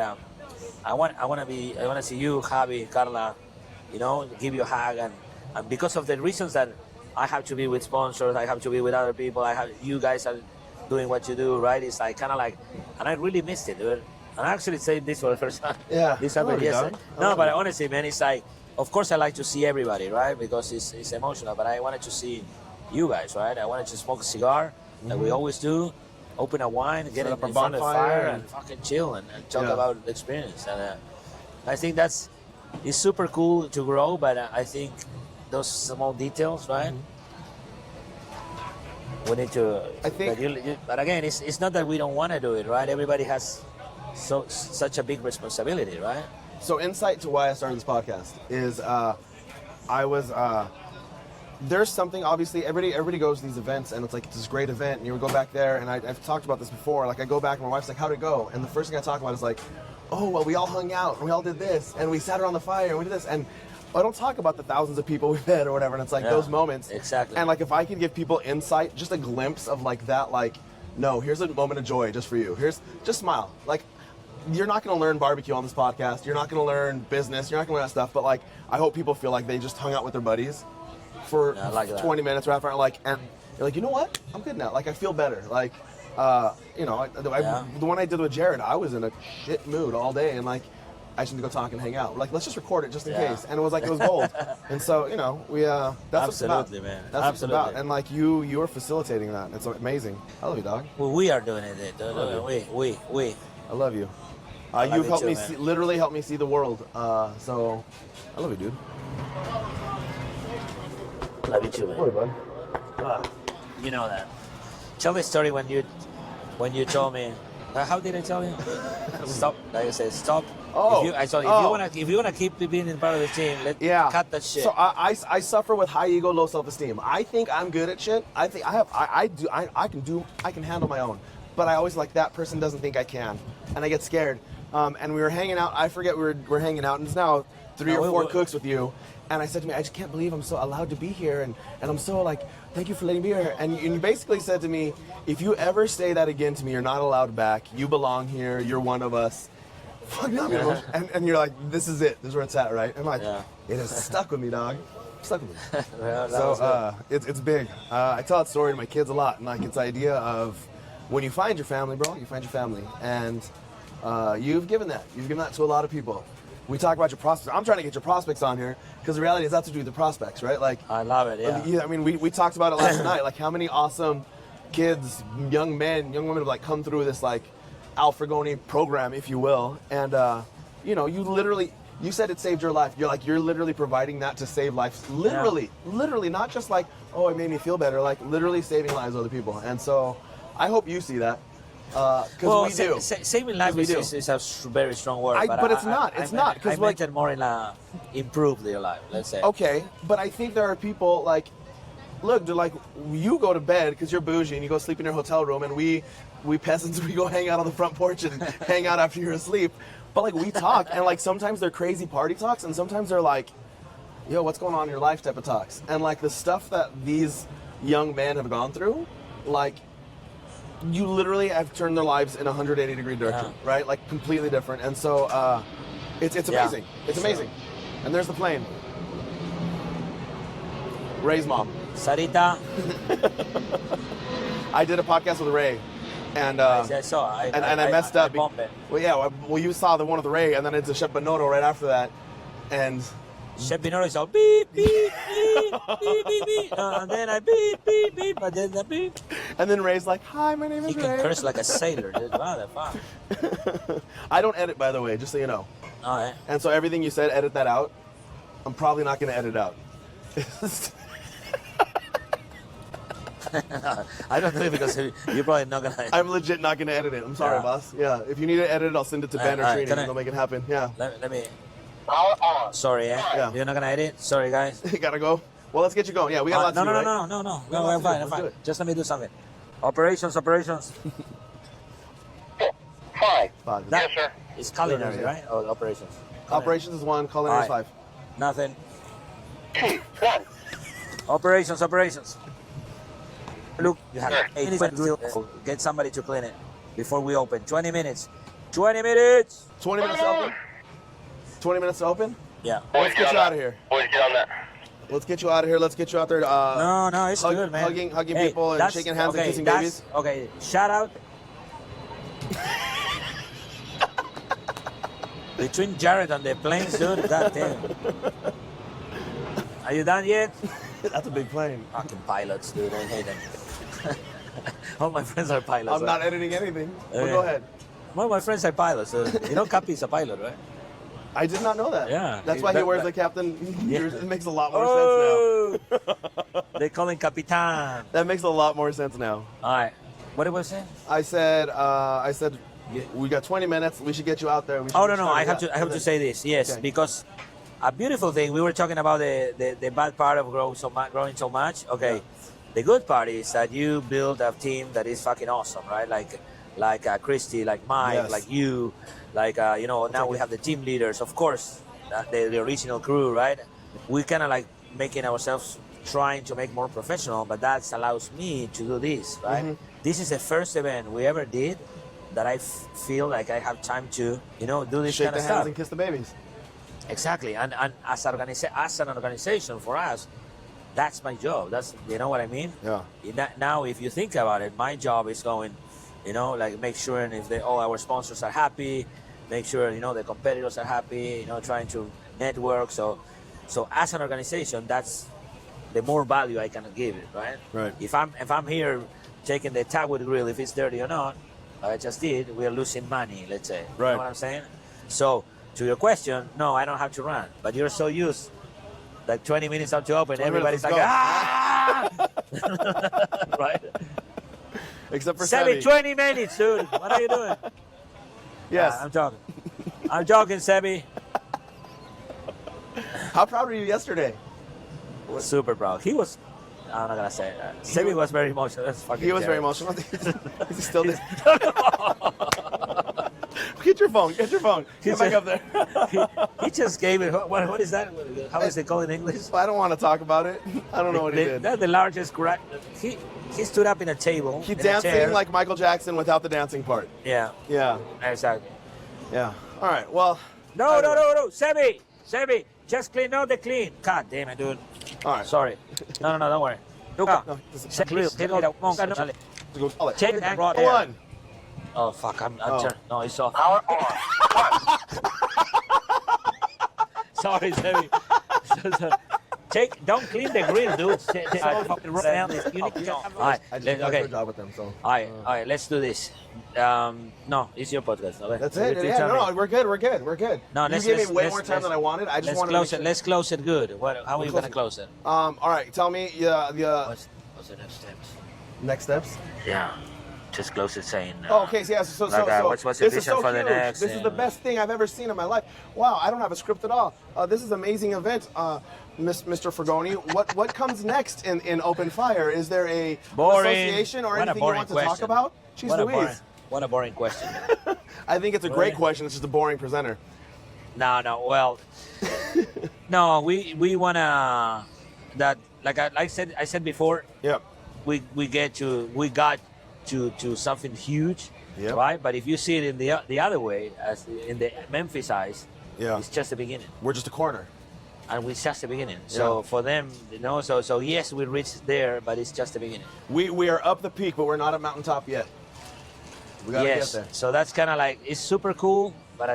I want to see you, Javi, Carla, give you a hug, and because of the reasons that I have to be with sponsors, I have to be with other people. You guys are doing what you do, right? It's like kind of like, and I really missed it, dude. And I actually saying this for the first time. Yeah. This happened yesterday. No, but honestly, man, it's like, of course I like to see everybody, right? Because it's emotional, but I wanted to see you guys, right? I wanted to smoke a cigar, like we always do, open a wine, get Set in up a front of the bonfire fire, and- and fucking chill and talk Yeah. about the experience. And I think it's super cool to grow, but I think those small details, right? We need to. I think- but again, it's not that we don't want to do it, right? Everybody has such a big responsibility, right? So insight to why I started this podcast is there's something, obviously everybody goes to these events and it's like it's this great event and you would go back there and I've talked about this before, like I go back and my wife's like, how'd it go? And the first thing I talk about is like, oh well, we all hung out and we all did this and we sat around the fire and we did this, and I don't talk about the thousands of people we've met or whatever, and it's like Yeah, those moments. exactly. And like if I could give people insight, just a glimpse of like that, like, no, here's a moment of joy just for you. Just smile. Like, you're not going to learn barbecue on this podcast. You're not going to learn business. You're not going to learn that stuff. But like, I hope people feel like they just hung out with their buddies for Yeah, I like that. 20 minutes or half an hour. Like, and you're like, you know what? I'm good now. Like, I feel better. Like, you know, Yeah. the one I did with Jared, I was in a shit mood all day, and like, I just need to go talk and hang out. Like, let's just record it just in Yeah. case. And it was like, it was gold. And so, you know, we that's what it's about. Absolutely, man. That's what it's about. Absolutely. And like, you are facilitating that. It's amazing. I love you, dog. Well, we are doing it. We. I love you. love You've you helped too, me man. literally helped me see the world. So I love you, dude. Love you too, man. Bud. You know that. Tell the story when you told me. How did I tell you? Stop. Like I said, stop. Oh. If you wanna keep being in part of the team, Yeah. cut that shit. So I suffer with high ego, low self-esteem. I think I'm good at shit. I think I can handle my own. But I always like that person doesn't think I can, and I get scared. And we were hanging out. I forget we were hanging out, and it's now 3 or 4 cooks with you. And I said to me, I just can't believe I'm so allowed to be here, and I'm so like, thank you for letting me be here. And you basically said to me, if you ever say that again to me, you're not allowed back. You belong here. You're one of us. Fuck no, and you're like, this is it. This is where it's at, right? And I'm like, Yeah. it has stuck with me, dog. Stuck with me. Well, that was So it's big. I tell that story to my kids a lot, and like it's the idea of when you find your family, bro, you find your family, and you've given that. You've given that to a lot of people. We talk about your prospects. I'm trying to get your prospects on here because the reality is that's what you do with the prospects, right? Like, I love it. Yeah. I mean, we talked about it last night. Like, how many awesome kids, young men, young women have like come through this like Al Frugoni program, if you will, and you know, you said it saved your life. You're literally providing that to save lives. Literally, not just like, oh, it made me feel better. Like literally saving lives of other people. And so, I hope you see that because we do. Saving life we do. is a very strong word. But it's not. It's not, 'cause, I meant it more in a improve their life. Let's say. Okay, but I think there are people like, look, dude, like you go to bed because you're bougie and you go sleep in your hotel room, and we peasants, we go hang out on the front porch and hang out after you're asleep. But like we talk, and like sometimes they're crazy party talks, and sometimes they're like, yo, what's going on in your life type of talks. And like the stuff that these young men have gone through, like you literally have turned their lives in a 180-degree direction, right? Like completely different. And so it's amazing. It's amazing. And there's the plane. Ray's mom. Sarita. I did a podcast with Ray, and I saw. I messed up. bumped it. Well, yeah. Well, you saw the one with Ray, and then it's a Chef Bonotto right after that, and Chef Binoro is all beep beep beep beep beep beep, and then I beep beep beep, and then the beep. and then Ray's like, "Hi, my name He is can Ray." curse like a sailor, dude. Wow, the fuck. I don't edit, by the way, just so you know. All right. And so everything you said, edit that out. I'm probably not going to edit out. I don't do it because you're probably not gonna. I'm legit not going to edit it. I'm sorry, Yeah. boss. Yeah, if you need to edit it, I'll send it to Ben or Alright, Trini, and they'll make it happen. Yeah. Let me. Sorry, Yeah. You're not gonna edit. Sorry, guys. You gotta go. Well, let's get you going. Yeah, we got a lot to No, do, no, right? no, no, no, We got a no. lot I'm to fine. do. I'm Let's do fine. it. Just let me do something. Operations. Five. Five. That Yes, sir. is culinary, Yeah. right? Or operations. Operations is 1, culinary is Alright. 5. Nothing. 2, 1. Operations. Look, you have Sure. 8 minutes to drill. Get somebody to clean it before we open. 20 minutes. 20 minutes. 20 minutes to open? 20 minutes to open? Yeah. Let's get you out of here. Boys, get on that. Let's get you out of here. Let's get you out there. No, it's good, man. Hugging Hey, people and that's- shaking hands and okay, kissing that's- babies. Okay, shout out. Between Jared and the planes, dude, god damn. Are you done yet? That's a big plane. Fucking pilots, dude. I hate them. All my friends are pilots. I'm not editing anything. But go ahead. All my friends are pilots. You know, Capi's a pilot, right? I did not know that. Yeah. That's why he That- wears that- the captain. Yeah. It makes a lot more sense Oh! They call him Capitan. now. That makes a lot more sense now. All right. What did I say? I said, we got 20 minutes. We should get you out there. We should Oh get no, you no! I started. have to say this. Yes, Okay. because a beautiful thing. We were talking about the bad part of growing so much. Okay, Yeah. the good part is that you build a team that is fucking awesome, right? Like Christy, like Mike, Yes. like you, like you know. Now we have the team leaders, of course, the original crew, right? We kind of like making ourselves trying to make more professional, but that allows me to do this, right? Mm-hmm. This is the first event we ever did that I feel like I have time to, you know, do this Shake kind the of hands stuff. and kiss the babies. Exactly, and as an organization for us, that's my job. That's, you know what I mean. Yeah. Now, if you think about it, my job is going, you know, like make sure and if all our sponsors are happy, make sure, you know, the competitors are happy, you know, trying to network. So as an organization, that's the more value I can give it, right? Right. If I'm here taking the tagwood grill, if it's dirty or not, I just did, we are losing money, let's say. You Right. know what I'm saying? So to your question, no, I don't have to run, but you're so used. Like 20 minutes out to open, 20 minutes, everybody's let's like, go. ah! Right? Except for 20 minutes, dude. What are you doing? Yes. I'm joking. I'm joking, Sebi. How proud were you yesterday? Super proud. He was, I'm not going to say it. Sebi was very emotional. That's fucking He was very terrible. emotional. He still did. Get your phone. Get your phone. Get back up there. He just gave it. What is that? How is it called in English? I don't want to talk about it. I don't know what he did. That's the largest He stood up in a table. He in a chair. dancing like Michael Jackson without the dancing part. Yeah, Yeah. exactly. Yeah. All right. Well. No. Sebi, just clean out the clean. God damn it, dude. All right. Sorry. No, don't worry. Luca, No, this is- check it. Go call it. Check it. One. Oh fuck! I'm Oh. no, it's off. Power on. Sorry, Sebi. Don't clean the grill, dude. All right, I just did a okay. good job with them. So. All right, let's do this. No, it's your podcast. Okay? That's So it. you Yeah. tell me. No, we're good. We're good. We're good. No, you let's- gave me let's- way let's- more time let's- than I wanted. I just Let's wanted close to it. make Let's close it good. How are you close gonna it. close it? All right. Tell me What's the next steps? next steps. Yeah, just close it saying. Oh, okay. So yeah. So what's your this is vision so for the huge. next, This is yeah. the best thing I've ever seen in my life. Wow. I don't have a script at all. This is an amazing event. Mr. Frugoni, what comes next in Open Fire? Is there a Boring. association or What a anything you boring want to talk question. about? Jeez Louise. What a boring question. I think it's a great question. It's just a boring presenter. No. Well, no. We wanna that like I said before. Yep. We got to something huge, Yep. right? But if you see it in the other way, as in the Memphis eyes, Yeah. it's just the beginning, We're just a corner. and it's just the beginning. So Yeah. for them, you know, so yes, we reached there, but it's just the beginning. We are up the peak, but we're not at mountaintop yet. We gotta Yes. get there. So that's kind of like it's super cool, but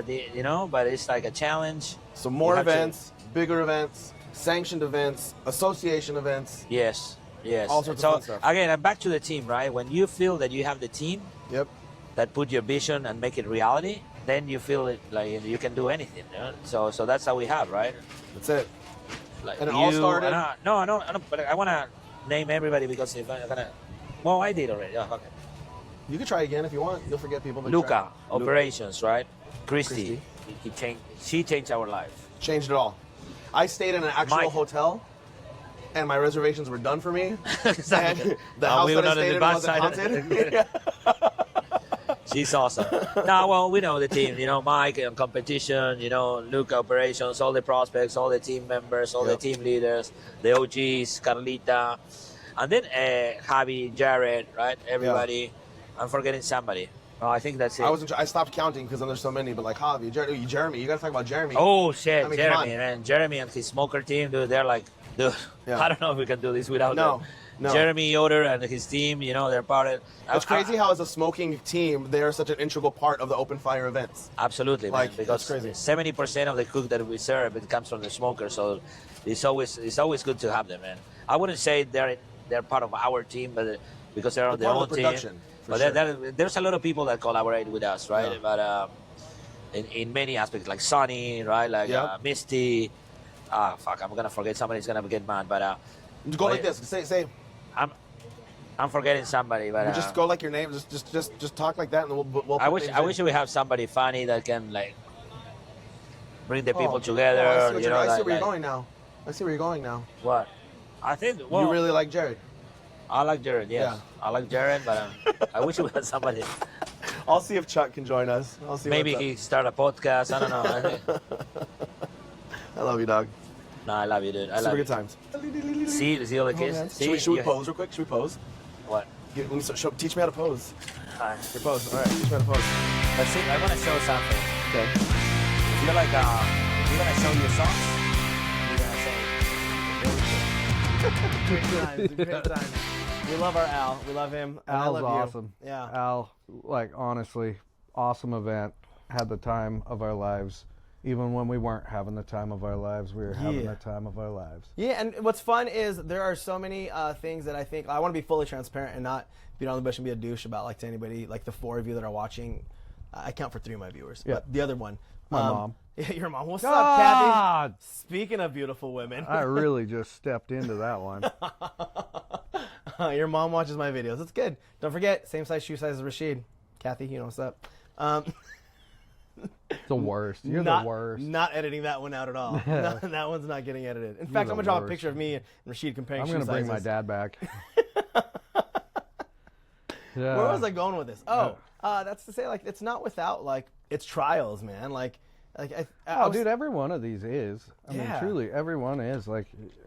but it's like a challenge. So more You have to- events, bigger events, sanctioned events, association events. Yes. All sorts of so fun stuff. again, I'm back to the team, right? When you feel that you have the team Yep. that put your vision and make it reality, then you feel it like you can do anything. You know? So that's how we have, right? That's it. Like And it all started- No, but I want to name everybody because if I'm gonna, well, I did already. Oh, okay. You can try again if you want. You'll forget people. but Luca, try. operations, right? Christy. Christy, she changed our life. Changed it all. I stayed in an actual Mike. hotel, and my reservations were done for me. And the Oh, house we were that I not stayed in the in bad wasn't side. haunted. Yeah. She's awesome. No, well, we know the team. You know, Mike on competition. You know, Luca operations, all the prospects, all the team members, all the Yep. team leaders, the OGs, Carlita, and then Javi, Jared, right? Everybody. I'm forgetting somebody. Oh, I think that's it. I stopped counting because there's so many. But like Javi, Jeremy, you gotta talk about Jeremy. Oh shit, I mean, come Jeremy, on. man. Jeremy and his smoker team, dude, they're like, dude, Yeah. I don't know if we can do this without No, them. no. Jeremy Yoder and his team, you know, they're part of. It's crazy how as a smoking team, they are such an integral part of the open fire events. Absolutely, man. Like, Because that's crazy. 70% of the cook that we serve, it comes from the smoker. So it's always good to have them, man. I wouldn't say they're part of our team, but because they're on their part own of the team. production, for But sure. there's a lot of people that collaborate with us, right? Yeah. But in many aspects, like Sonny, right? Like Yep. Misty. Fuck, I'm gonna forget. Somebody's gonna get mad, but Go like this. Say. I'm forgetting somebody. But Just go like your name. Just talk like that, and then we'll I put wish names I in. wish we have somebody funny that can like bring the people Oh, together. I see, what you know, I see like, where you're like- going now. I see where you're going now. What? I think. Well, You really like Jared. I like Jared. Yes, Yeah. I like Jared, but I wish we had somebody. I'll see if Chuck can join us. I'll see. Maybe what's he start a podcast. I don't know. up. I love you, dog. No, I love you, dude. I Super love good you. times. See all the Oh, kids. man. See, Should we you- pose real quick? Should we pose? What? Let me teach me how to pose. Alright. Your pose. All right. Teach me how to pose. Let's see. I want to show something. Okay. If you're like, you're gonna show your songs. You're gonna say, Great times, great times. We love our Al. We love him. And I Al's love you. awesome. Yeah. Al, like honestly, awesome event. Had the time of our lives. Even when we weren't having the time of our lives, we were having Yeah. the time of our lives. Yeah, and what's fun is there are so many things that I think I want to be fully transparent and not beat on the bush and be a douche about like to anybody. Like the 4 of you that are watching, I count for 3 of my viewers. Yeah. But the other one, My mom. Yeah, your mom. What's up, Kathy? God! Speaking of beautiful women, I really just stepped into that one. your mom watches my videos. It's good. Don't forget, same size shoe size as Rashid. Kathy, you know what's up. It's the worst. You're not, the worst. Not editing that one out at all. No, that one's not getting edited. In fact, the I'm gonna draw a worst. picture of me and Rashid comparing I'm shoe gonna bring sizes. my dad back. Yeah. Where was I going with this? Oh, that's to say, like, it's not without like it's trials, man. Like I Oh, was- dude, every one of these is. I mean, Yeah. truly, every one is. Like,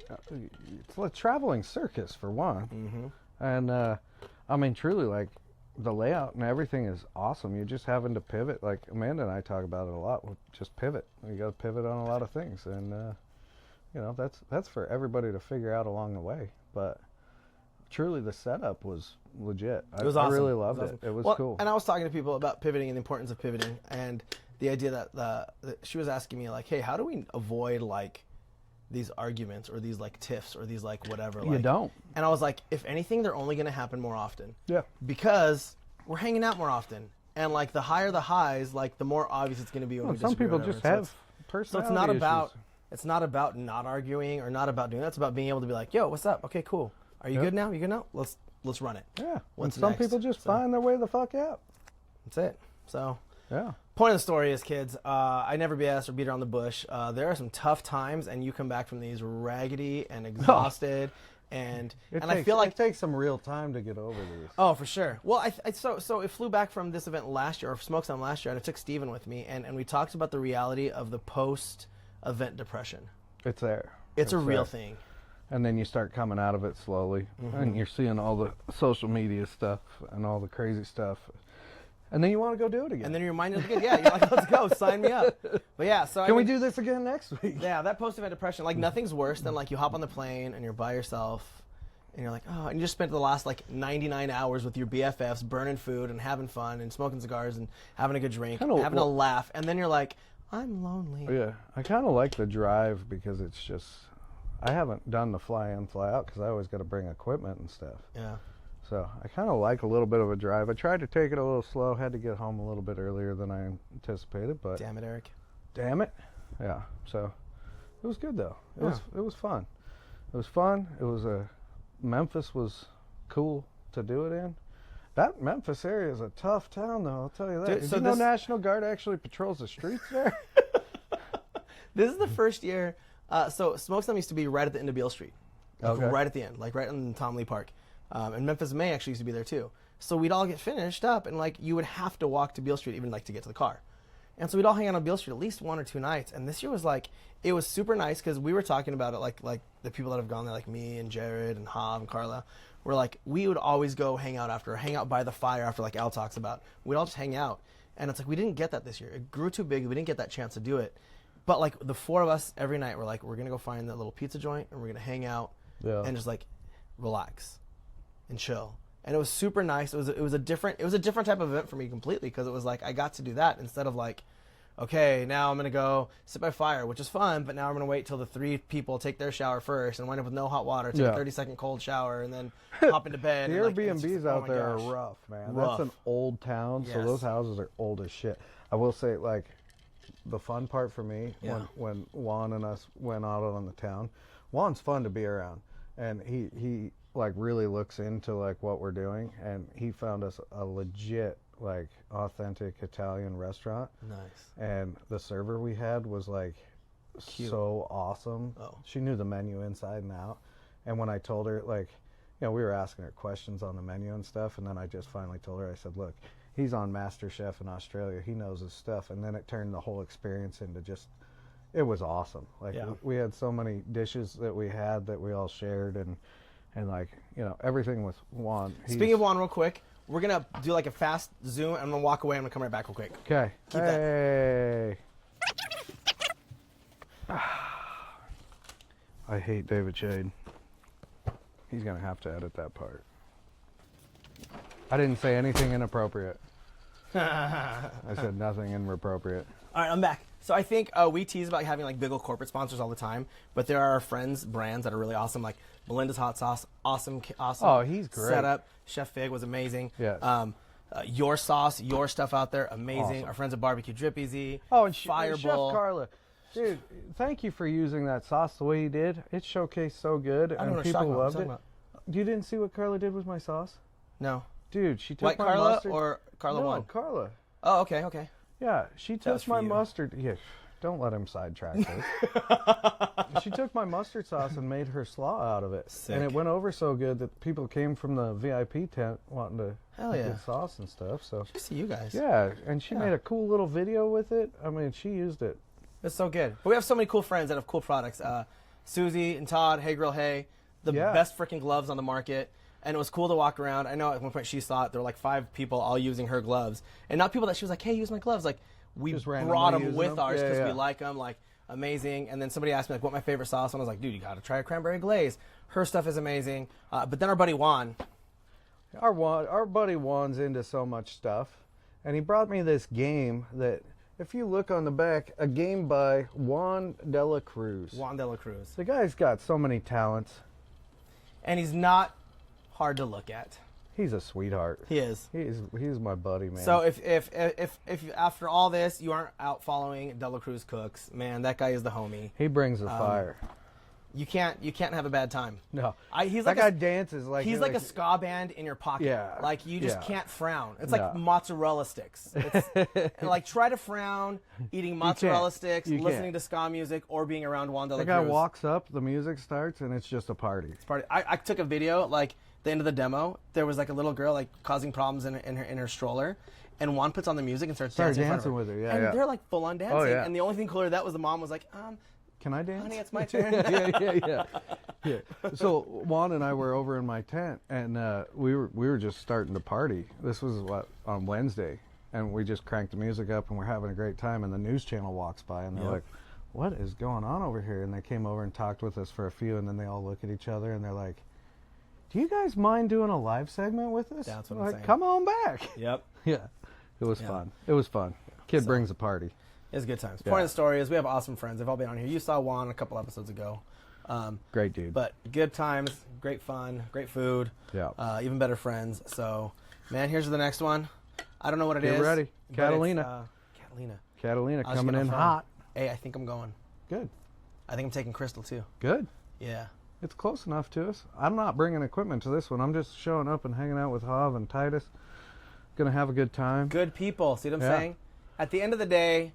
it's a traveling circus, for one. Mm-hmm. And, I mean, truly, like, the layout and everything is awesome. You're just having to pivot. Like, Amanda and I talk about it a lot. We'll just pivot. You got to pivot on a lot of things. And, you know, that's for everybody to figure out along the way. But truly, the setup was legit. It was awesome. I really loved awesome. it. It was Well, cool. And I was talking to people about pivoting and the importance of pivoting, and the idea that she was asking me like, hey, how do we avoid like these arguments or these like tiffs or these like whatever? You like, don't. And I was like, if anything, they're only going to happen more often. Yeah. Because we're hanging out more often, and like the higher the highs, like the more obvious it's going to be when Well, we some disagree or people whatever. just So have it's- So personality it's not about issues. it's not about not arguing or not about doing that. It's about being able to be like, yo, what's up? Okay, cool. Are you Yep. good now? You good now? Let's run it. Yeah. And What's some next? people just So- find their way the fuck out. That's it. So Yeah. point of the story is, kids, I never BS or beat around the bush. There are some tough times, and you come back from these raggedy and exhausted, and I feel like it takes some real time to get over these. oh, for sure. Well, so it flew back from this event last year, or Smoke Sound last year, and I took Steven with me, and we talked about the reality of the post-event depression. It's there. It's a real there. thing. And then you start coming out of it slowly, and you're seeing all the social media stuff and all the crazy stuff, and then you want to go do it again. And then you're reminded again, yeah, you're like, let's go, sign me up. But yeah, so can we do this again next week? Yeah, that post-event depression, like nothing's worse than like you hop on the plane and you're by yourself, and you're like, oh, and you just spent the last like 99 hours with your BFFs, burning food and having fun and smoking cigars and having a good drink, Kinda having a laugh, and then you're like, I'm lonely. Yeah, I kind of like the drive because it's just, I haven't done the fly in, fly out because I always got to bring equipment and stuff. Yeah. So I kind of like a little bit of a drive. I tried to take it a little slow, had to get home a little bit earlier than I anticipated, but Damn it, Eric. damn it. Yeah, so it was good though. It Yeah. was fun. It was fun. It was Memphis was cool to do it in. That Memphis area is a tough town though, I'll tell you that. Dude, Did so you know this- National Guard actually patrols the streets there? This is the first year. So Smoke Sound used to be right at the end of Beale Street, like Okay. right at the end, like right in Tom Lee Park, and Memphis May actually used to be there too. So we'd all get finished up, and like you would have to walk to Beale Street even like to get to the car, and so we'd all hang out on Beale Street at least 1 or 2 nights. And this year was like it was super nice because we were talking about it like the people that have gone there, like me and Jared and Hav and Carla. We're like we would always go hang out by the fire after like Al talks about. We'd all just hang out, and it's like we didn't get that this year. It grew too big. We didn't get that chance to do it. But like the 4 of us every night, we're like, we're gonna go find that little pizza joint and we're gonna hang out Yeah. and just like relax and chill. And it was super nice. It was a different type of event for me completely because it was like I got to do that instead of like, okay, now I'm going to go sit by fire, which is fun, but now I'm going to wait till the 3 people take their shower first and wind up with no hot water, take a 30-second cold shower, and then hop into bed. The and, like, Airbnbs it's just, out my there gosh. are rough, man. Rough. That's an old town, so Yes. those houses are old as shit. I will say, like, the fun part for me Yeah. when Juan and us went out on the town, Juan's fun to be around, and he like really looks into like what we're doing, and he found us a legit like authentic Italian restaurant. Nice. And the server we had was like so awesome. Oh. She knew the menu inside and out. And when I told her, like, you know, we were asking her questions on the menu and stuff, and then I just finally told her, I said, look, he's on MasterChef in Australia. He knows his stuff. And then it turned the whole experience into just, it was awesome. Like, Yeah. we had so many dishes that we had that we all shared, and like, you know, everything with Juan. Speaking of Juan, real quick, we're going to do like a fast zoom. I'm going to walk away. I'm going to come right back real quick. Okay. Keep that. Hey. I hate David Shade. He's going to have to edit that part. I didn't say anything inappropriate. I said nothing inappropriate. All right, I'm back. So I think we tease about having like big old corporate sponsors all the time, but there are friends brands that are really awesome, like Melinda's Hot Sauce, awesome. Oh, he's great. Setup. Chef Fig was amazing. Yes. Your sauce, your stuff out there, amazing. Awesome. Our friends at Barbecue Drip Easy. Oh, and Fireball. Chef Carla. Dude, thank you for using that sauce the way you did. It showcased so good, I don't know and what you're people talking about. loved What it. are you You didn't see what Carla did with my sauce? No. Dude, she took White my Carla mustard. or Carla no, One? Carla. Oh, okay, okay. Yeah, she was took for my you. mustard. Yeah, don't let him sidetrack this. She took my mustard sauce and made her slaw out of it. Sick. And it went over so good that people came from the VIP tent wanting to Hell yeah. get sauce and stuff. So Good to see you guys. yeah, and she made a cool little video with it. I mean, she used it. It's so good. But we have so many cool friends that have cool products. Susie and Todd, Hey Girl Hey, the Yeah. best freaking gloves on the market. And it was cool to walk around. I know at one point she saw it. There were like 5 people all using her gloves. And not people that she was like, hey, use my gloves. Like, we Just randomly brought them using with them? ours Yeah, because we yeah. like them. Like, amazing. And then somebody asked me, like, what my favorite sauce? And I was like, dude, you got to try a cranberry glaze. Her stuff is amazing. But then our buddy Juan. Our buddy Juan's into so much stuff, and he brought me this game that, if you look on the back, a game by Juan de la Cruz. Juan de la Cruz. The guy's got so many talents. And he's not hard to look at. He's a sweetheart. He is. He's my buddy, man. So if after all this you aren't out following Dela Cruz Cooks, man, that guy is the homie. he brings the fire. You can't have a bad time. No, He's that like guy dances like he's like a ska band in your pocket. Yeah, Like you just yeah. can't frown. It's No. like mozzarella sticks. It's, like try to frown eating mozzarella sticks, You listening can't. to ska music, or being around Juan de la That guy Cruz. walks up, the music starts, and it's just a party. Party. I took a video like the end of the demo. There was like a little girl like causing problems in her stroller, and Juan puts on the music and starts Started dancing in front dancing of with her, yeah, and yeah. they're like full on dancing. Oh, yeah. And the only thing cooler to that was the mom was like, Can I dance? honey, it's my turn. yeah. So Juan and I were over in my tent, and we were just starting to party. This was on Wednesday, and we just cranked the music up, and we're having a great time. And the news channel walks by, and they're Yep. like, "What is going on over here?" And they came over and talked with us for a few, and then they all look at each other, and they're like, "Do you guys mind doing a live segment with us?" That's what We're I'm like, saying. Come on back. Yep. Yeah, it was fun. It was fun. Kid brings a party. It's good times. Yeah. Point of the story is we have awesome friends. They've all been on here. You saw Juan a couple episodes ago. Great dude. But good times, great fun, great food. Yeah. Even better friends. So, man, here's the next one. I don't know what it is. Get ready. but Catalina. it's, Catalina. Catalina I was coming getting in a phone. hot. Hey, I think I'm going. Good. I think I'm taking Crystal too. Good. Yeah. It's close enough to us. I'm not bringing equipment to this one. I'm just showing up and hanging out with Hav and Titus. Gonna have a good time. Good people. See what I'm Yeah. saying? At the end of the day,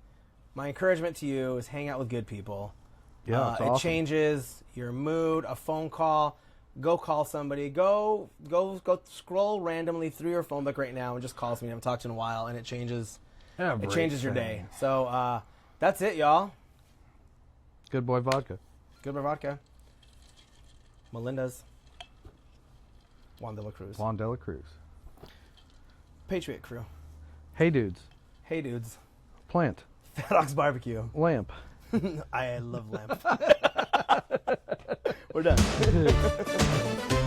my encouragement to you is hang out with good people. Yeah, it's It awesome. changes your mood. A phone call. Go call somebody. Go scroll randomly through your phone book right now and just call somebody you haven't talked to in a while, and it changes. It changes your day. Everything. So that's it, y'all. Good boy vodka. Good vodka. Melinda's. Juan de la Cruz. Juan de la Cruz. Patriot Crew. Hey dudes. Hey dudes. Plant. Fat Ox Barbecue. Lamp. I love lamp. We're done.